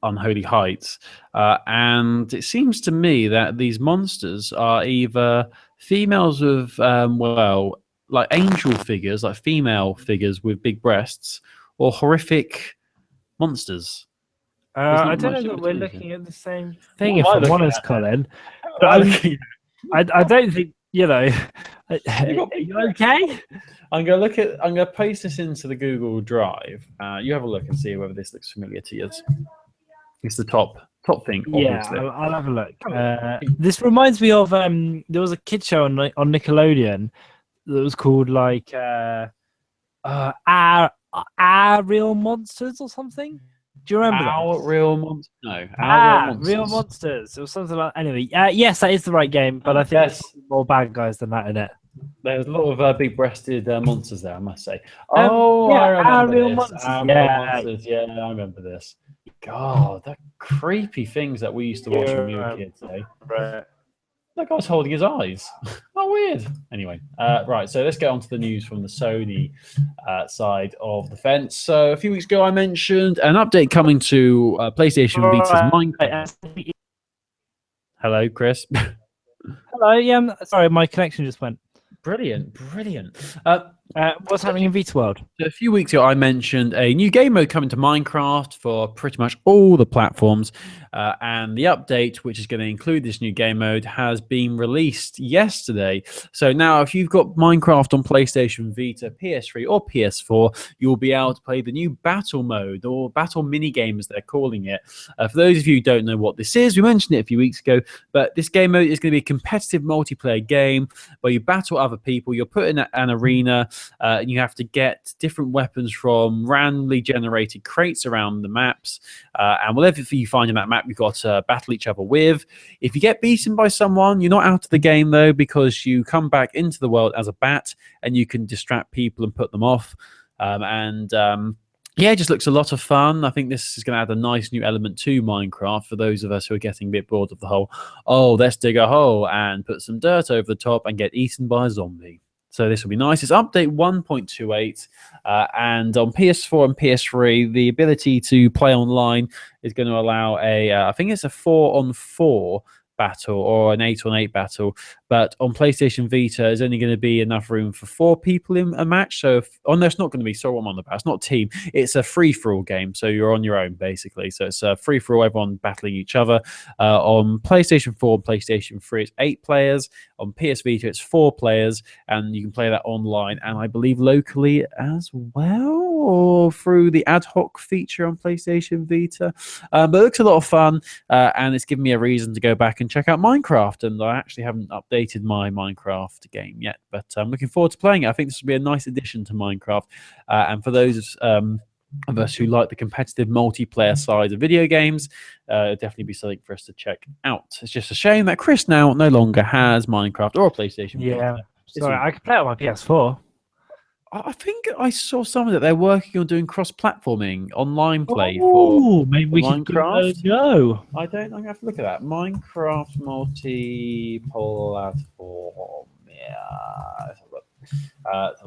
Speaker 1: Unholy Heights, and it seems to me that these monsters are either females of like angel figures, like female figures with big breasts, or horrific monsters.
Speaker 2: I don't know that we're looking at the same thing, if I'm honest, Colin. I don't think, are you okay?
Speaker 1: I'm gonna paste this into the Google Drive. You have a look and see whether this looks familiar to you. It's the top thing. Obviously.
Speaker 2: Yeah, I'll have a look. This reminds me of there was a kid show on Nickelodeon that was called like Our Real Monsters or something. Do you remember
Speaker 1: Our Real Monsters? No.
Speaker 2: Real Monsters. It was something like. Anyway, yes, that is the right game, but I think there's more bad guys than that in it.
Speaker 1: There's a lot of big-breasted monsters there, I must say.
Speaker 2: I remember
Speaker 1: Our Real
Speaker 2: this.
Speaker 1: Monsters. Our Real Monsters. Yeah, I remember this. God, the creepy things that we used to watch when we were kids.
Speaker 2: Right.
Speaker 1: That guy's holding his eyes. Oh, weird. Anyway, right. So let's get on to the news from the Sony side of the fence. So a few weeks ago, I mentioned an update coming to PlayStation Vita's Minecraft. Hello, Chris.
Speaker 2: Hello. Yeah, sorry, my connection just went.
Speaker 1: Brilliant.
Speaker 2: What's happening in Vita World?
Speaker 1: So a few weeks ago, I mentioned a new game mode coming to Minecraft for pretty much all the platforms. And the update, which is going to include this new game mode, has been released yesterday. So now if you've got Minecraft on PlayStation Vita, PS3 or PS4, you'll be able to play the new battle mode, or battle mini game as they're calling it. For those of you who don't know what this is, we mentioned it a few weeks ago, but this game mode is going to be a competitive multiplayer game where you battle other people. You're put in an arena, and you have to get different weapons from randomly generated crates around the maps. And whatever you find in that map, you've got to battle each other with. If you get beaten by someone, you're not out of the game, though, because you come back into the world as a bat and you can distract people and put them off. It just looks a lot of fun. I think this is going to add a nice new element to Minecraft for those of us who are getting a bit bored of the whole, let's dig a hole and put some dirt over the top and get eaten by a zombie. So this will be nice. It's update 1.28, and on PS4 and PS3, the ability to play online is going to allow I think it's a 4-on-4 battle or an 8-on-8 battle. But on PlayStation Vita, there's only going to be enough room for 4 people in a match. So, it's not going to be I'm on the bat. It's not team. It's a free-for-all game. So you're on your own, basically. So it's a free-for-all, everyone battling each other. On PlayStation 4 and PlayStation 3, it's 8 players. On PS Vita, it's 4 players. And you can play that online and I believe locally as well, or through the ad hoc feature on PlayStation Vita. But it looks a lot of fun, and it's given me a reason to go back and check out Minecraft. And I actually haven't updated my Minecraft game yet, but I'm looking forward to playing it. I think this will be a nice addition to Minecraft. And for those of us who like the competitive multiplayer side of video games, it'll definitely be something for us to check out. It's just a shame that Chris now no longer has Minecraft or a PlayStation.
Speaker 2: Yeah, sorry, I could play it on my PS4.
Speaker 1: I think I saw something that they're working on doing cross-platforming online play
Speaker 2: maybe we can
Speaker 1: Minecraft.
Speaker 2: Go.
Speaker 1: I'm gonna have to look at that. Minecraft multi-platform. Yeah, let's have a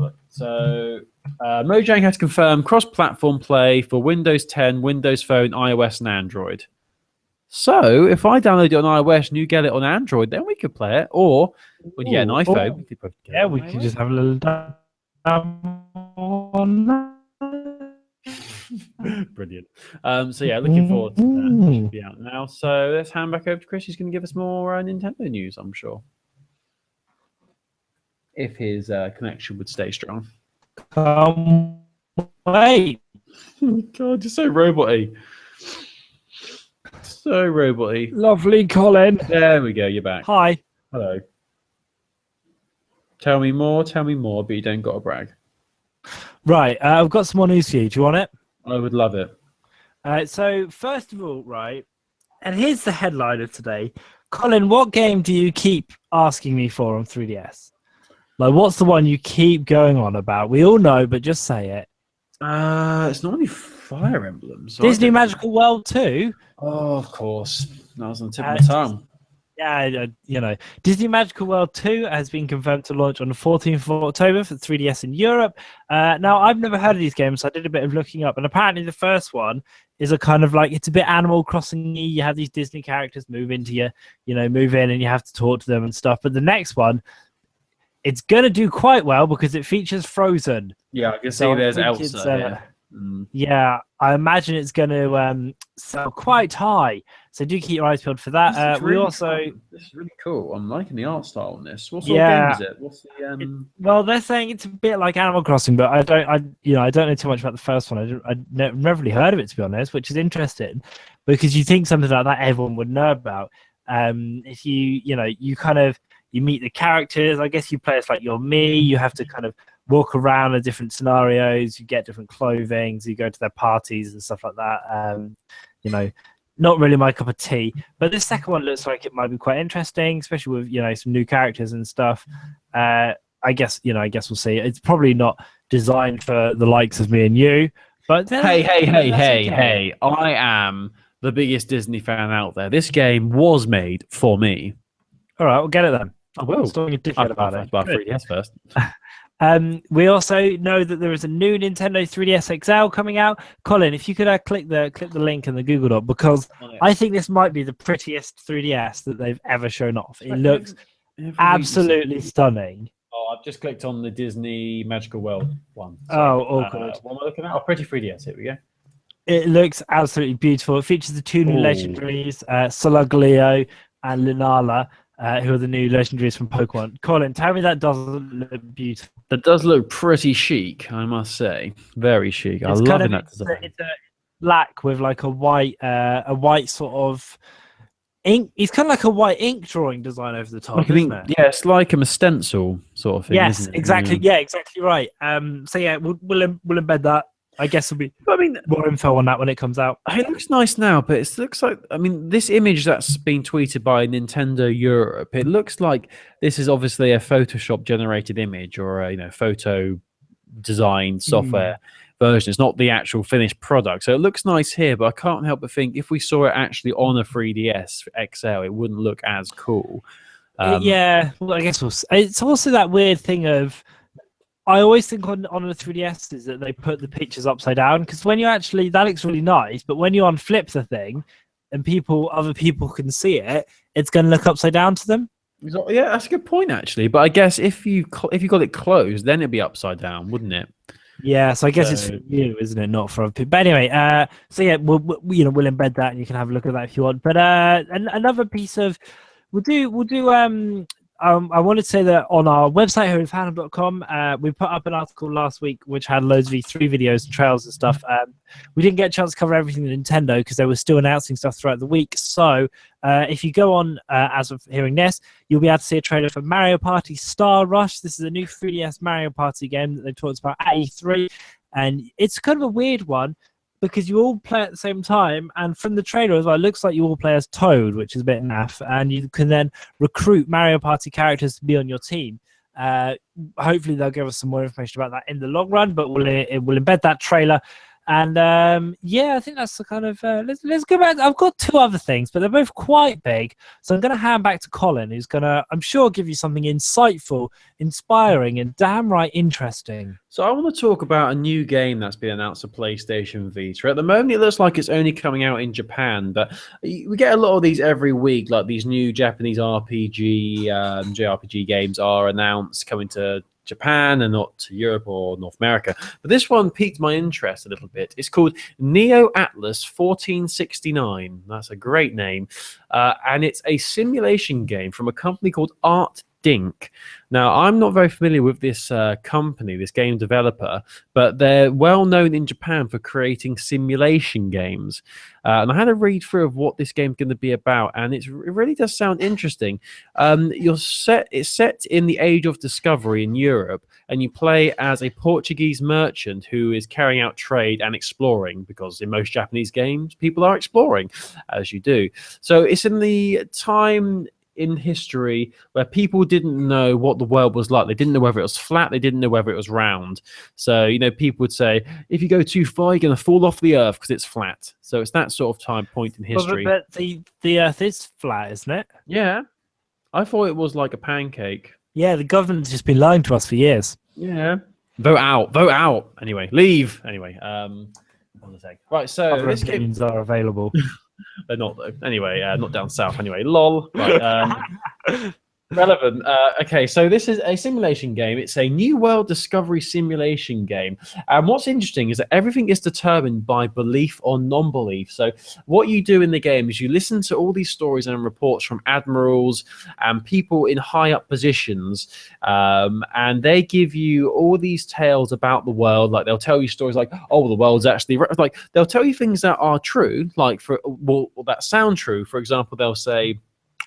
Speaker 1: look. So Mojang has confirmed cross-platform play for Windows 10, Windows Phone, iOS, and Android. So if I download it on iOS and you get it on Android, then we could play it. Or when you get an iPhone, we could both get it on
Speaker 2: we
Speaker 1: iOS.
Speaker 2: could just have a little demo on that.
Speaker 1: Brilliant. So yeah, looking forward to that. That should be out now. So let's hand back over to Chris. He's going to give us more Nintendo news, I'm sure, if his connection would stay strong.
Speaker 2: Wait.
Speaker 1: God, you're so robot-y. So robot-y.
Speaker 2: Lovely, Colin.
Speaker 1: There we go. You're back.
Speaker 2: Hi.
Speaker 1: Hello. Tell me more, but you don't got to brag.
Speaker 2: Right, I've got some more news for you. Do you want it?
Speaker 1: I would love it.
Speaker 2: So, first of all, right, and here's the headline of today. Colin, what game do you keep asking me for on 3DS? Like, what's the one you keep going on about? We all know, but just say it.
Speaker 1: It's normally Fire Emblem. So
Speaker 2: Disney Magical World 2?
Speaker 1: Oh, of course. That was on the tip of my tongue.
Speaker 2: Yeah, you know, Disney Magical World 2 has been confirmed to launch on the 14th of October for 3DS in Europe. Now, I've never heard of these games, so I did a bit of looking up. And apparently the first one is a kind of like, it's a bit Animal Crossing-y. You have these Disney characters move in and you have to talk to them and stuff. But the next one, it's going to do quite well because it features Frozen.
Speaker 1: Yeah, I can see there's Elsa here.
Speaker 2: Yeah, I imagine it's going to sell quite high. So do keep your eyes peeled for that.
Speaker 1: This is really cool. I'm liking the art style on this. What sort of game is it? What's the
Speaker 2: well, they're saying it's a bit like Animal Crossing, but I don't know too much about the first one. I never really heard of it, to be honest, which is interesting because you think something like that everyone would know about. If you meet the characters. I guess you play as like you're me. You have to kind of walk around the different scenarios. You get different clothing. You go to their parties and stuff like that. Not really my cup of tea. But this second one looks like it might be quite interesting, especially with some new characters and stuff. I guess we'll see. It's probably not designed for the likes of me and you. But
Speaker 1: hey! I am the biggest Disney fan out there. This game was made for me.
Speaker 2: All right, we'll get it then.
Speaker 1: I will.
Speaker 2: Stop being a dickhead about it.
Speaker 1: About 3DS first.
Speaker 2: We also know that there is a new Nintendo 3DS XL coming out. Colin, if you could click the link in the Google Doc, because I think this might be the prettiest 3DS that they've ever shown off. It looks absolutely stunning.
Speaker 1: Oh, I've just clicked on the Disney Magical World one.
Speaker 2: So, awkward.
Speaker 1: What am I looking at? Oh, pretty 3DS. Here we go.
Speaker 2: It looks absolutely beautiful. It features the two new legendaries, Solgaleo and Lunala. Who are the new legendaries from Pokemon. Colin, tell me that doesn't look beautiful.
Speaker 1: That does look pretty chic, I must say. Very chic. I love that design.
Speaker 2: It's a black with like a white sort of ink. It's kind of like a white ink drawing design over the top, isn't it?
Speaker 1: Yeah, it's like a stencil sort of thing.
Speaker 2: Yes,
Speaker 1: isn't it?
Speaker 2: exactly. Yeah, exactly right. So yeah, we'll embed that. I guess there'll be more info on that when it comes out.
Speaker 1: It looks nice now, but it looks like, this image that's been tweeted by Nintendo Europe, it looks like this is obviously a Photoshop generated image or a photo design software version. It's not the actual finished product. So it looks nice here, but I can't help but think if we saw it actually on a 3DS XL, it wouldn't look as cool.
Speaker 2: Yeah, well, I guess it's also that weird thing of, I always think on the 3DS is that they put the pictures upside down, because when you actually, that looks really nice, but when you unflip the thing and other people can see it, it's going to look upside down to them.
Speaker 1: Yeah, that's a good point actually. But I guess if you got it closed, then it'd be upside down, wouldn't it?
Speaker 2: Yeah, so I guess it's for you, isn't it? Not for other people. But anyway, so yeah, we'll embed that, and you can have a look at that if you want. But another piece of I wanted to say that on our website here at handheld.com, we put up an article last week which had loads of E3 videos and trails and stuff. We didn't get a chance to cover everything with Nintendo because they were still announcing stuff throughout the week. So if you go on, as of hearing this, you'll be able to see a trailer for Mario Party Star Rush. This is a new 3DS Mario Party game that they talked about at E3. And it's kind of a weird one, because you all play at the same time, and from the trailer as well, it looks like you all play as Toad, which is a bit naff, and you can then recruit Mario Party characters to be on your team. Hopefully they'll give us some more information about that in the long run, but we'll embed that trailer. And yeah, I think that's the kind of let's go back. I've got two other things, but they're both quite big, so I'm going to hand back to Colin, who's going to, I'm sure, give you something insightful, inspiring, and damn right interesting.
Speaker 1: So I want to talk about a new game that's been announced for PlayStation Vita. At the moment, it looks like it's only coming out in Japan, but we get a lot of these every week. Like these new Japanese RPG, JRPG games are announced coming to Japan and not to Europe or North America. But this one piqued my interest a little bit. It's called Neo Atlas 1469. That's a great name. And it's a simulation game from a company called Art Dink. Now, I'm not very familiar with this company, this game developer, but they're well known in Japan for creating simulation games. And I had a read through of what this game's going to be about, and it really does sound interesting. It's set in the age of discovery in Europe, and you play as a Portuguese merchant who is carrying out trade and exploring, because in most Japanese games, people are exploring, as you do. So it's in the time in history where people didn't know what the world was like. They didn't know whether it was flat. They didn't know whether it was round. So, people would say, if you go too far, you're going to fall off the earth because it's flat. So it's that sort of point in history.
Speaker 2: But the earth is flat, isn't it?
Speaker 1: Yeah. I thought it was like a pancake.
Speaker 2: Yeah, the government's just been lying to us for years.
Speaker 1: Yeah. Vote out. Anyway, leave. Anyway, right, so
Speaker 2: other opinions are available.
Speaker 1: They're not though. Anyway, not down south. Anyway, lol. Right, relevant. Okay, so this is a simulation game. It's a new world discovery simulation game. And what's interesting is that everything is determined by belief or non-belief. So what you do in the game is you listen to all these stories and reports from admirals and people in high up positions, and they give you all these tales about the world. Like they'll tell you stories like, oh, the world's actually like, they'll tell you things that are true, like that sound true. For example, they'll say,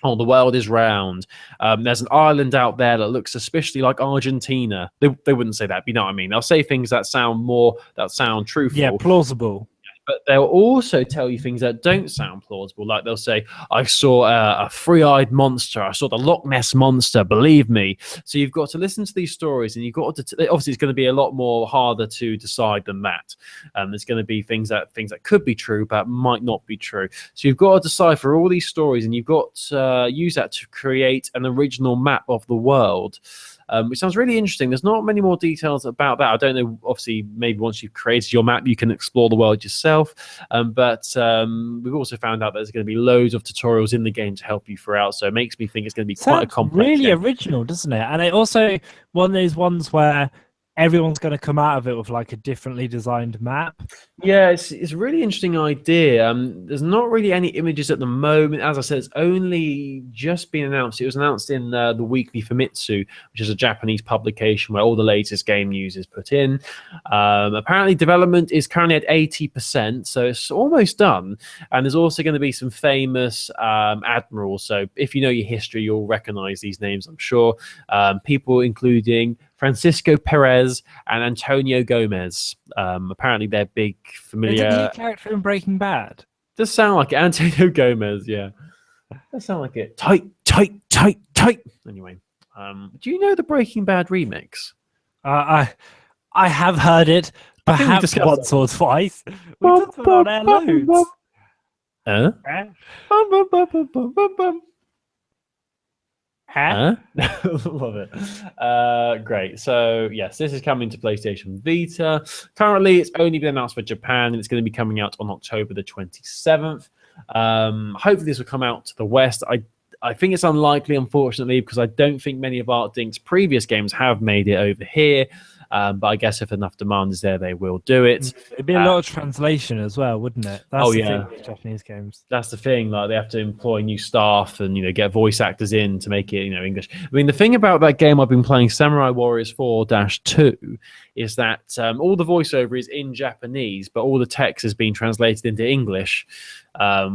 Speaker 1: oh, the world is round. There's an island out there that looks suspiciously like Argentina. They wouldn't say that, but you know what I mean? They'll say things that sound truthful.
Speaker 2: Yeah, plausible.
Speaker 1: But they'll also tell you things that don't sound plausible. Like they'll say, I saw a three-eyed monster. I saw the Loch Ness monster. Believe me. So you've got to listen to these stories, and you've got to obviously it's going to be a lot more harder to decide than that. There's going to be things that could be true but might not be true. So you've got to decipher all these stories, and you've got to use that to create an original map of the world. Which sounds really interesting. There's not many more details about that. I don't know. Obviously, maybe once you've created your map, you can explore the world yourself. But we've also found out that there's going to be loads of tutorials in the game to help you throughout. So it makes me think it's going to be quite a complex
Speaker 2: really
Speaker 1: game.
Speaker 2: Original, doesn't it? And it also one of those ones where everyone's going to come out of it with like a differently designed map.
Speaker 1: Yeah, it's a really interesting idea. There's not really any images at the moment. As I said, it's only just been announced. It was announced in the Weekly Famitsu, which is a Japanese publication where all the latest game news is put in. Apparently, development is currently at 80%, so it's almost done. And there's also going to be some famous admirals. So if you know your history, you'll recognize these names, I'm sure. People including Francisco Perez and Antonio Gomez. Apparently, they're big, familiar.
Speaker 2: Isn't he a character in Breaking Bad?
Speaker 1: Does sound like it. Antonio Gomez, yeah. Does sound like it. Tight. Anyway, do you know the Breaking Bad remix?
Speaker 2: I have heard it, perhaps once or twice. We've talked about it loads.
Speaker 1: Love it. Great. So yes, this is coming to PlayStation Vita. Currently, it's only been announced for Japan, and it's going to be coming out on October the 27th. Hopefully, this will come out to the West. I think it's unlikely, unfortunately, because I don't think many of Art Dink's previous games have made it over here. But I guess if enough demand is there, they will do it.
Speaker 2: It'd be a lot of translation as well, wouldn't it? That's the thing with Japanese games.
Speaker 1: That's the thing. Like they have to employ new staff and get voice actors in to make it English. I mean, the thing about that game I've been playing, Samurai Warriors 4-2, is that all the voiceover is in Japanese, but all the text is being translated into English.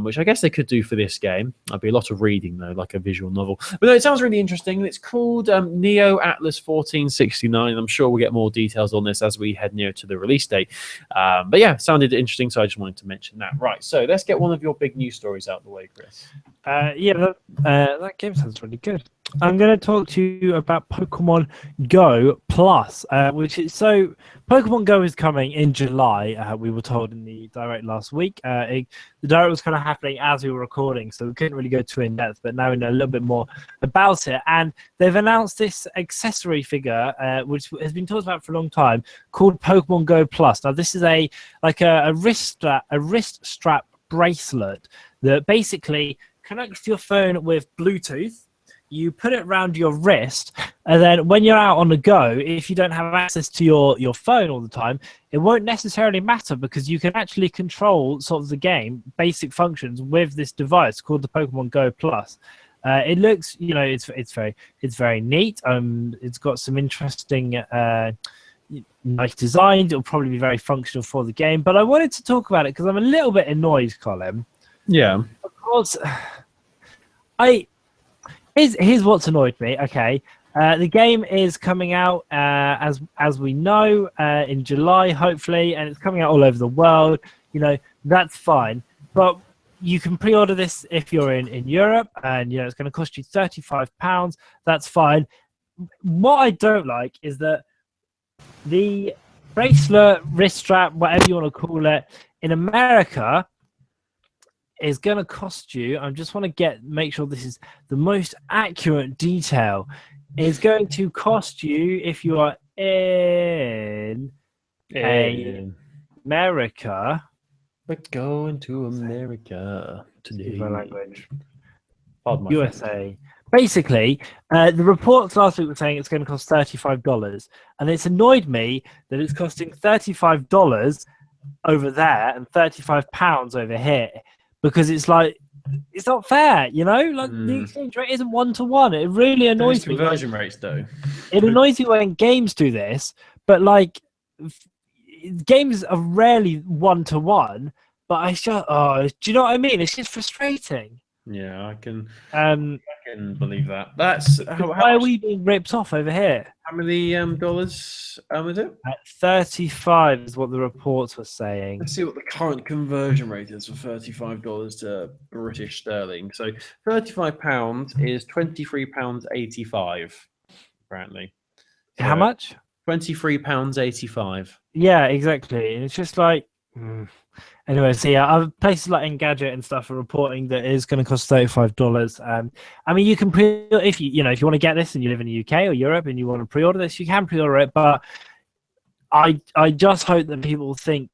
Speaker 1: Which I guess they could do for this game. I'd be a lot of reading though, like a visual novel. But no, it sounds really interesting. It's called Neo Atlas 1469. I'm sure we'll get more details on this as we head near to the release date. But yeah, it sounded interesting, so I just wanted to mention that. Right, so let's get one of your big news stories out of the way, Chris.
Speaker 2: That game sounds really good. I'm going to talk to you about Pokemon Go Plus, which is so. Pokemon Go is coming in July. We were told in the direct last week. The direct was kind of happening as we were recording, so we couldn't really go too in depth. But now we know a little bit more about it, and they've announced this accessory figure, which has been talked about for a long time, called Pokemon Go Plus. Now, this is a wrist strap bracelet that basically connects your phone with Bluetooth. You put it around your wrist, and then when you're out on the go, if you don't have access to your phone all the time, it won't necessarily matter because you can actually control sort of the game, basic functions with this device called the Pokemon Go Plus. It looks, it's very neat. It's got some interesting nice designs. It'll probably be very functional for the game. But I wanted to talk about it because I'm a little bit annoyed, Colin.
Speaker 1: Yeah.
Speaker 2: Of course, here's what's annoyed me. Okay, the game is coming out as we know in July, hopefully, and it's coming out all over the world. That's fine, but you can pre-order this if you're in Europe, and it's going to cost you £35. That's fine. What I don't like is that the bracelet, wrist strap, whatever you want to call it, in America is going to cost you. I just want to make sure this is the most accurate detail. Is going to cost you if you are in America.
Speaker 1: We're going to America today.
Speaker 2: My language.
Speaker 1: Pardon my
Speaker 2: USA.
Speaker 1: French.
Speaker 2: Basically, the reports last week were saying it's going to cost $35, and it's annoyed me that it's costing $35 over there and £35 over here. Because it's like, it's not fair, the exchange rate isn't 1-to-1. It really annoys me.
Speaker 1: Conversion rates, though.
Speaker 2: It annoys me when games do this, but games are rarely 1-to-1. But do you know what I mean? It's just frustrating.
Speaker 1: Yeah, I can believe that.
Speaker 2: Why are we being ripped off over here?
Speaker 1: How many dollars is it?
Speaker 2: 35 is what the reports were saying.
Speaker 1: Let's see what the current conversion rate is for $35 to British sterling. So £35 is £23.85, apparently. So
Speaker 2: how much?
Speaker 1: £23.85.
Speaker 2: Yeah, exactly. And it's just like. Anyway, so yeah, places like Engadget and stuff are reporting that it's going to cost $35. I mean, you can if you want to get this and you live in the UK or Europe and you want to pre-order this, you can pre-order it. But I just hope that people think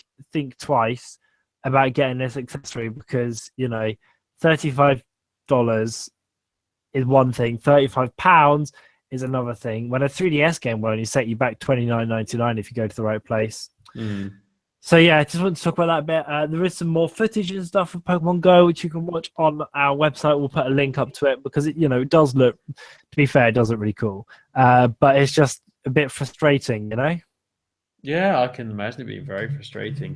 Speaker 2: twice about getting this accessory because $35 is one thing, £35 is another thing. When a 3DS game will only set you back $29.99 if you go to the right place.
Speaker 1: Mm.
Speaker 2: So yeah, I just want to talk about that bit. There is some more footage and stuff from Pokemon Go, which you can watch on our website. We'll put a link up to it because it does look, to be fair, it does look really cool. But it's just a bit frustrating,
Speaker 1: Yeah, I can imagine it being very frustrating.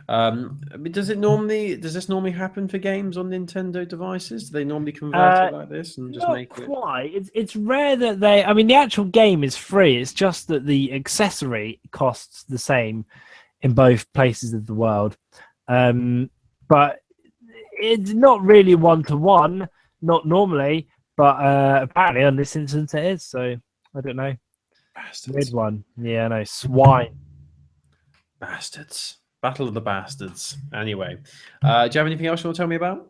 Speaker 1: I mean, does this normally happen for games on Nintendo devices? Do they normally convert it like this and just make it?
Speaker 2: Not quite. It's rare that the actual game is free. It's just that the accessory costs the same in both places of the world. But it's not really 1-to-1, not normally, but apparently on this instance it is, so I don't know.
Speaker 1: Bastards.
Speaker 2: Weird one. Yeah, no, swine.
Speaker 1: Bastards. Battle of the Bastards. Anyway, do you have anything else you want to tell me about?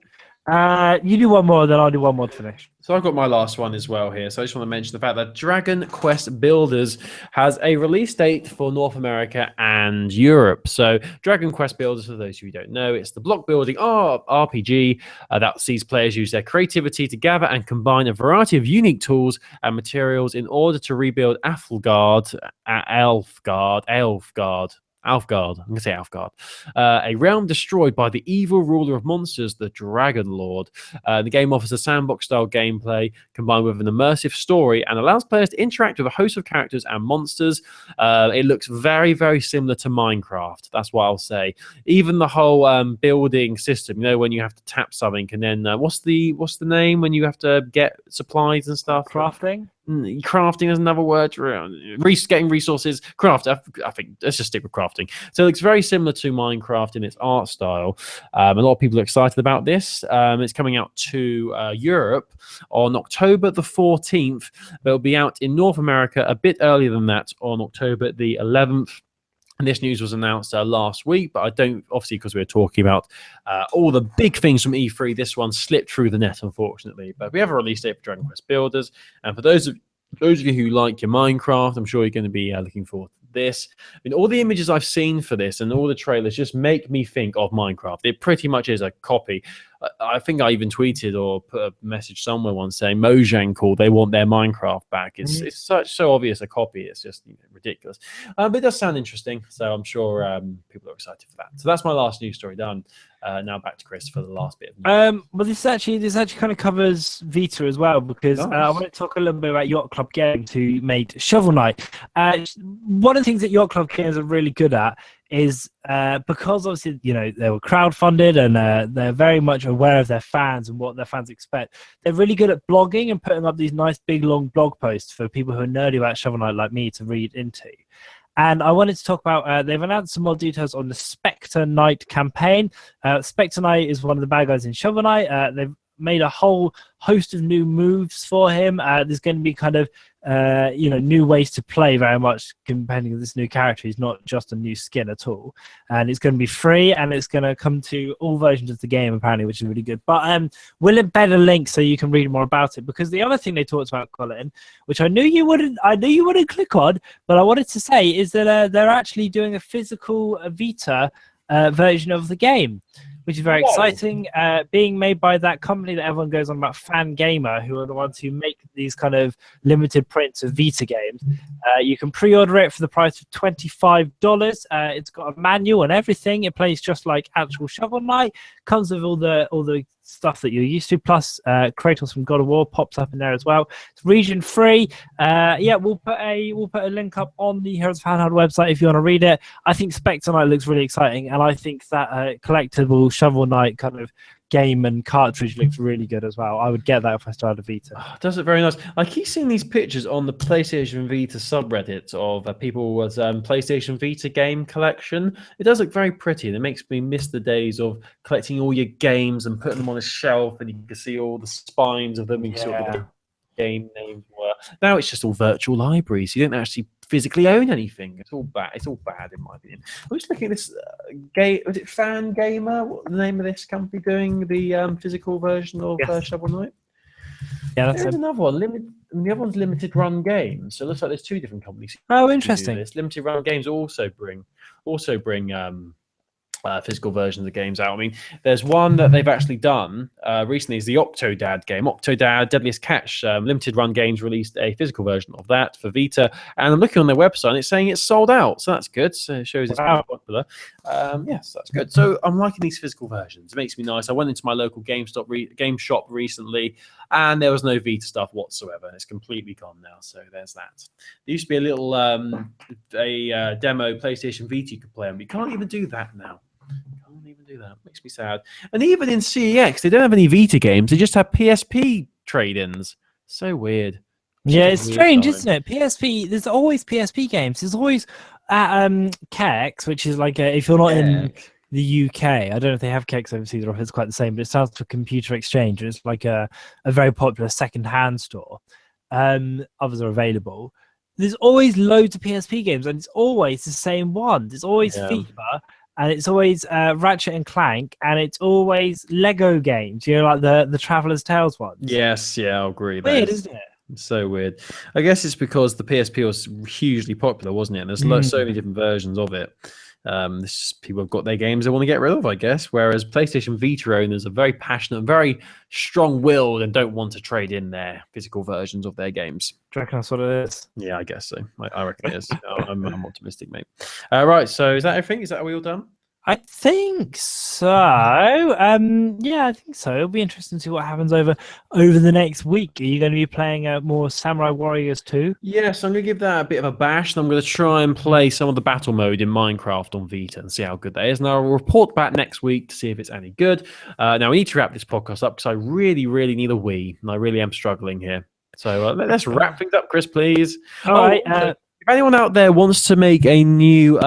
Speaker 2: You do one more, then I'll do one more to finish.
Speaker 1: So I've got my last one as well here. So I just want to mention the fact that Dragon Quest Builders has a release date for North America and Europe. So Dragon Quest Builders, for those of you who don't know, it's the block building RPG that sees players use their creativity to gather and combine a variety of unique tools and materials in order to rebuild Alfgard, I'm going to say Alfgard. A realm destroyed by the evil ruler of monsters, the Dragon Lord. The game offers a sandbox-style gameplay combined with an immersive story and allows players to interact with a host of characters and monsters. It looks very, very similar to Minecraft. That's what I'll say. Even the whole building system, when you have to tap something and then what's the name when you have to get supplies and stuff?
Speaker 2: Crafting?
Speaker 1: crafting is another word. Getting resources, craft. I think let's just stick with crafting. So it looks very similar to Minecraft in its art style. A lot of people are excited about this. It's coming out to Europe on October the 14th, but it'll be out in North America a bit earlier than that on October the 11th. And this news was announced last week, but I don't, obviously, because we were talking about all the big things from E3, this one slipped through the net, unfortunately. But we have a release date for Dragon Quest Builders. And for those of you who like your Minecraft, I'm sure you're going to be looking forward to this. I mean, all the images I've seen for this and all the trailers just make me think of Minecraft. It pretty much is a copy. I think I even tweeted or put a message somewhere once saying Mojang called they want their Minecraft back. It's so obvious a copy. It's just ridiculous. But it does sound interesting, so I'm sure people are excited for that. So that's my last news story done. Now back to Chris for the last bit of news.
Speaker 2: Well, this actually kind of covers Vita as well, because
Speaker 1: Nice.
Speaker 2: I want to talk a little bit about Yacht Club Games, who made Shovel Knight. One of the things that Yacht Club Games are really good at is because obviously they were crowdfunded and they're very much aware of their fans and what their fans expect. They're really good at blogging and putting up these nice big long blog posts for people who are nerdy about Shovel Knight like me to read into. And I wanted to talk about, they've announced some more details on the Spectre Knight campaign. Spectre Knight is one of the bad guys in Shovel Knight. They've made a whole host of new moves for him. There's going to be kind of, new ways to play very much, depending on this new character. He's not just a new skin at all. And it's going to be free, and it's going to come to all versions of the game, apparently, which is really good. But we'll embed a link so you can read more about it, because the other thing they talked about, Colin, which I knew you wouldn't click on, but I wanted to say, is that they're actually doing a physical Vita version of the game, which is very exciting, being made by that company that everyone goes on about, Fan Gamer, who are the ones who make these kind of limited prints of Vita games. You can pre-order it for the price of $25. It's got a manual and everything. It plays just like actual Shovel Knight. Comes with all the stuff that you're used to. Plus, Kratos from God of War pops up in there as well. It's region free. We'll put a link up on the Heroes of Handheld website if you want to read it. I think Spectre Knight looks really exciting, and I think that collectible Shovel Knight kind of game and cartridge looks really good as well. I would get that if I started a Vita.
Speaker 1: Oh, does it very nice. I keep seeing these pictures on the PlayStation Vita subreddit of people with PlayStation Vita game collection. It does look very pretty, and it makes me miss the days of collecting all your games and putting them on a shelf, and you can see all the spines of them. You can see what the game names were. Now it's just all virtual libraries. You don't actually physically own anything. It's all bad. It's all bad in my opinion. I'm just looking at this was it Fan Gamer? What's the name of this company doing the physical version of Shovel Knight?
Speaker 2: Yeah,
Speaker 1: there's another one. The other one's Limited Run Games. So it looks like there's two different companies.
Speaker 2: Oh, interesting.
Speaker 1: Limited Run Games also bring physical versions of games out. I mean, there's one that they've actually done recently, is the Octodad game. Octodad Deadliest Catch. Limited Run Games released a physical version of that for Vita, and I'm looking on their website and it's saying it's sold out, so that's good. So it shows it's very popular. Yes, that's good. So I'm liking these physical versions. It makes me nice. I went into my local game shop recently, and there was no Vita stuff whatsoever. It's completely gone now, so there's that. There used to be a little demo PlayStation Vita you could play on, but you can't even do that now. Can't even do that. Makes me sad. And even in CEX, they don't have any Vita games. They just have PSP trade-ins. So weird.
Speaker 2: It's strange, isn't it? PSP. There's always PSP games. There's always KEX, which is like if you're not in the UK, I don't know if they have KEX overseas or if it's quite the same, but it stands for Computer Exchange. It's like a very popular second-hand store. Others are available. There's always loads of PSP games, and it's always the same ones. It's always FIFA. And it's always Ratchet and Clank, and it's always Lego games, like the Traveller's Tales ones.
Speaker 1: Yes, I'll agree.
Speaker 2: Weird, isn't it?
Speaker 1: It's so weird. I guess it's because the PSP was hugely popular, wasn't it? And there's so many different versions of it. It's just people have got their games they want to get rid of, I guess. Whereas PlayStation Vita owners are very passionate, very strong-willed, and don't want to trade in their physical versions of their games.
Speaker 2: Do you reckon that's what it is?
Speaker 1: Yeah, I guess so. I reckon it is. I'm optimistic, mate. Right, so is that everything? Is that we all done?
Speaker 2: I think so. I think so. It'll be interesting to see what happens over the next week. Are you going to be playing more Samurai Warriors 2? Yes,
Speaker 1: I'm going to give that a bit of a bash, and I'm going to try and play some of the battle mode in Minecraft on Vita and see how good that is. And I'll report back next week to see if it's any good. Now, we need to wrap this podcast up because I really, really need a Wii, and I really am struggling here. So let's wrap things up, Chris, please.
Speaker 2: All right.
Speaker 1: Also, if anyone out there wants to make a new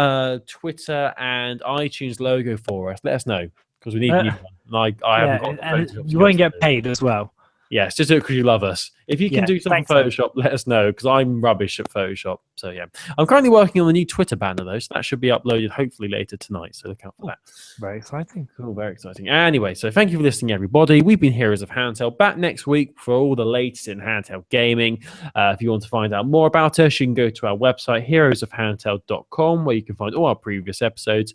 Speaker 1: Twitter and iTunes logo for us, let us know because we need a new one. I haven't got the
Speaker 2: and
Speaker 1: Photoshop
Speaker 2: you won't
Speaker 1: skills
Speaker 2: get paid as well.
Speaker 1: Yes, just do it because you love us. If you can do something in Photoshop, let us know because I'm rubbish at Photoshop. So yeah, I'm currently working on the new Twitter banner though, so that should be uploaded hopefully later tonight. So look out for that.
Speaker 2: Very exciting.
Speaker 1: Cool, very exciting. Anyway, so thank you for listening, everybody. We've been Heroes of Handheld. Back next week for all the latest in handheld gaming. If you want to find out more about us, you can go to our website, heroesofhandheld.com, where you can find all our previous episodes,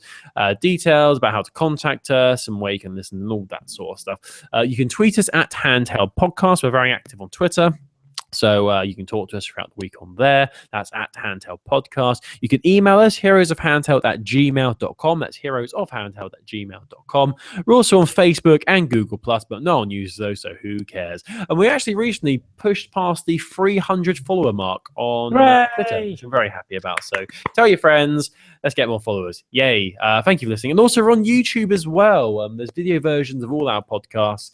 Speaker 1: details about how to contact us and where you can listen and all that sort of stuff. You can tweet us at Handheld Podcast. We're very active on Twitter. So you can talk to us throughout the week on there. That's at Handheld Podcast. You can email us, heroesofhandheld@gmail.com. That's heroesofhandheld@gmail.com. We're also on Facebook and Google+, but no one uses those, so who cares? And we actually recently pushed past the 300 follower mark on Twitter, which I'm very happy about. So tell your friends. Let's get more followers. Yay. Thank you for listening. And also we're on YouTube as well. There's video versions of all our podcasts.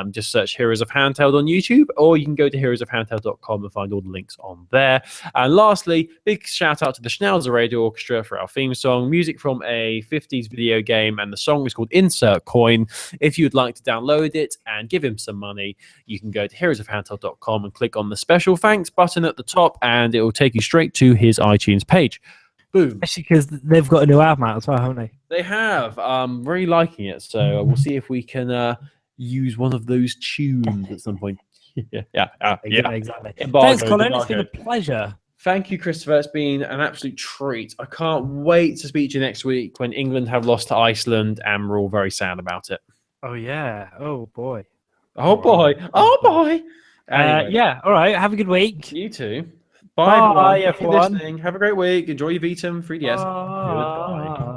Speaker 1: Just search Heroes of Handheld on YouTube, or you can go to heroesofhandheld.com and find all the links on there. And lastly, big shout out to the Schnauzer Radio Orchestra for our theme song, music from a 50s video game, and the song is called Insert Coin. If you'd like to download it and give him some money, you can go to heroesofhandheld.com and click on the special thanks button at the top, and it will take you straight to his iTunes page. Boom.
Speaker 2: Especially because they've got a new album out as well, haven't they?
Speaker 1: They have. Really liking it. So we'll see if we can use one of those tunes at some point. Yeah,
Speaker 2: exactly. Thanks, Colin. It's been a pleasure.
Speaker 1: Thank you, Christopher. It's been an absolute treat. I can't wait to speak to you next week when England have lost to Iceland, and we're all very sad about it.
Speaker 2: Oh, yeah. Oh, boy.
Speaker 1: Oh, boy. Oh, boy. Anyway.
Speaker 2: Yeah. All right. Have a good week.
Speaker 1: You too. Bye, everyone.
Speaker 2: Everyone.
Speaker 1: Have a great week. Enjoy your Vita and 3DS.
Speaker 2: Bye.
Speaker 1: Goodbye.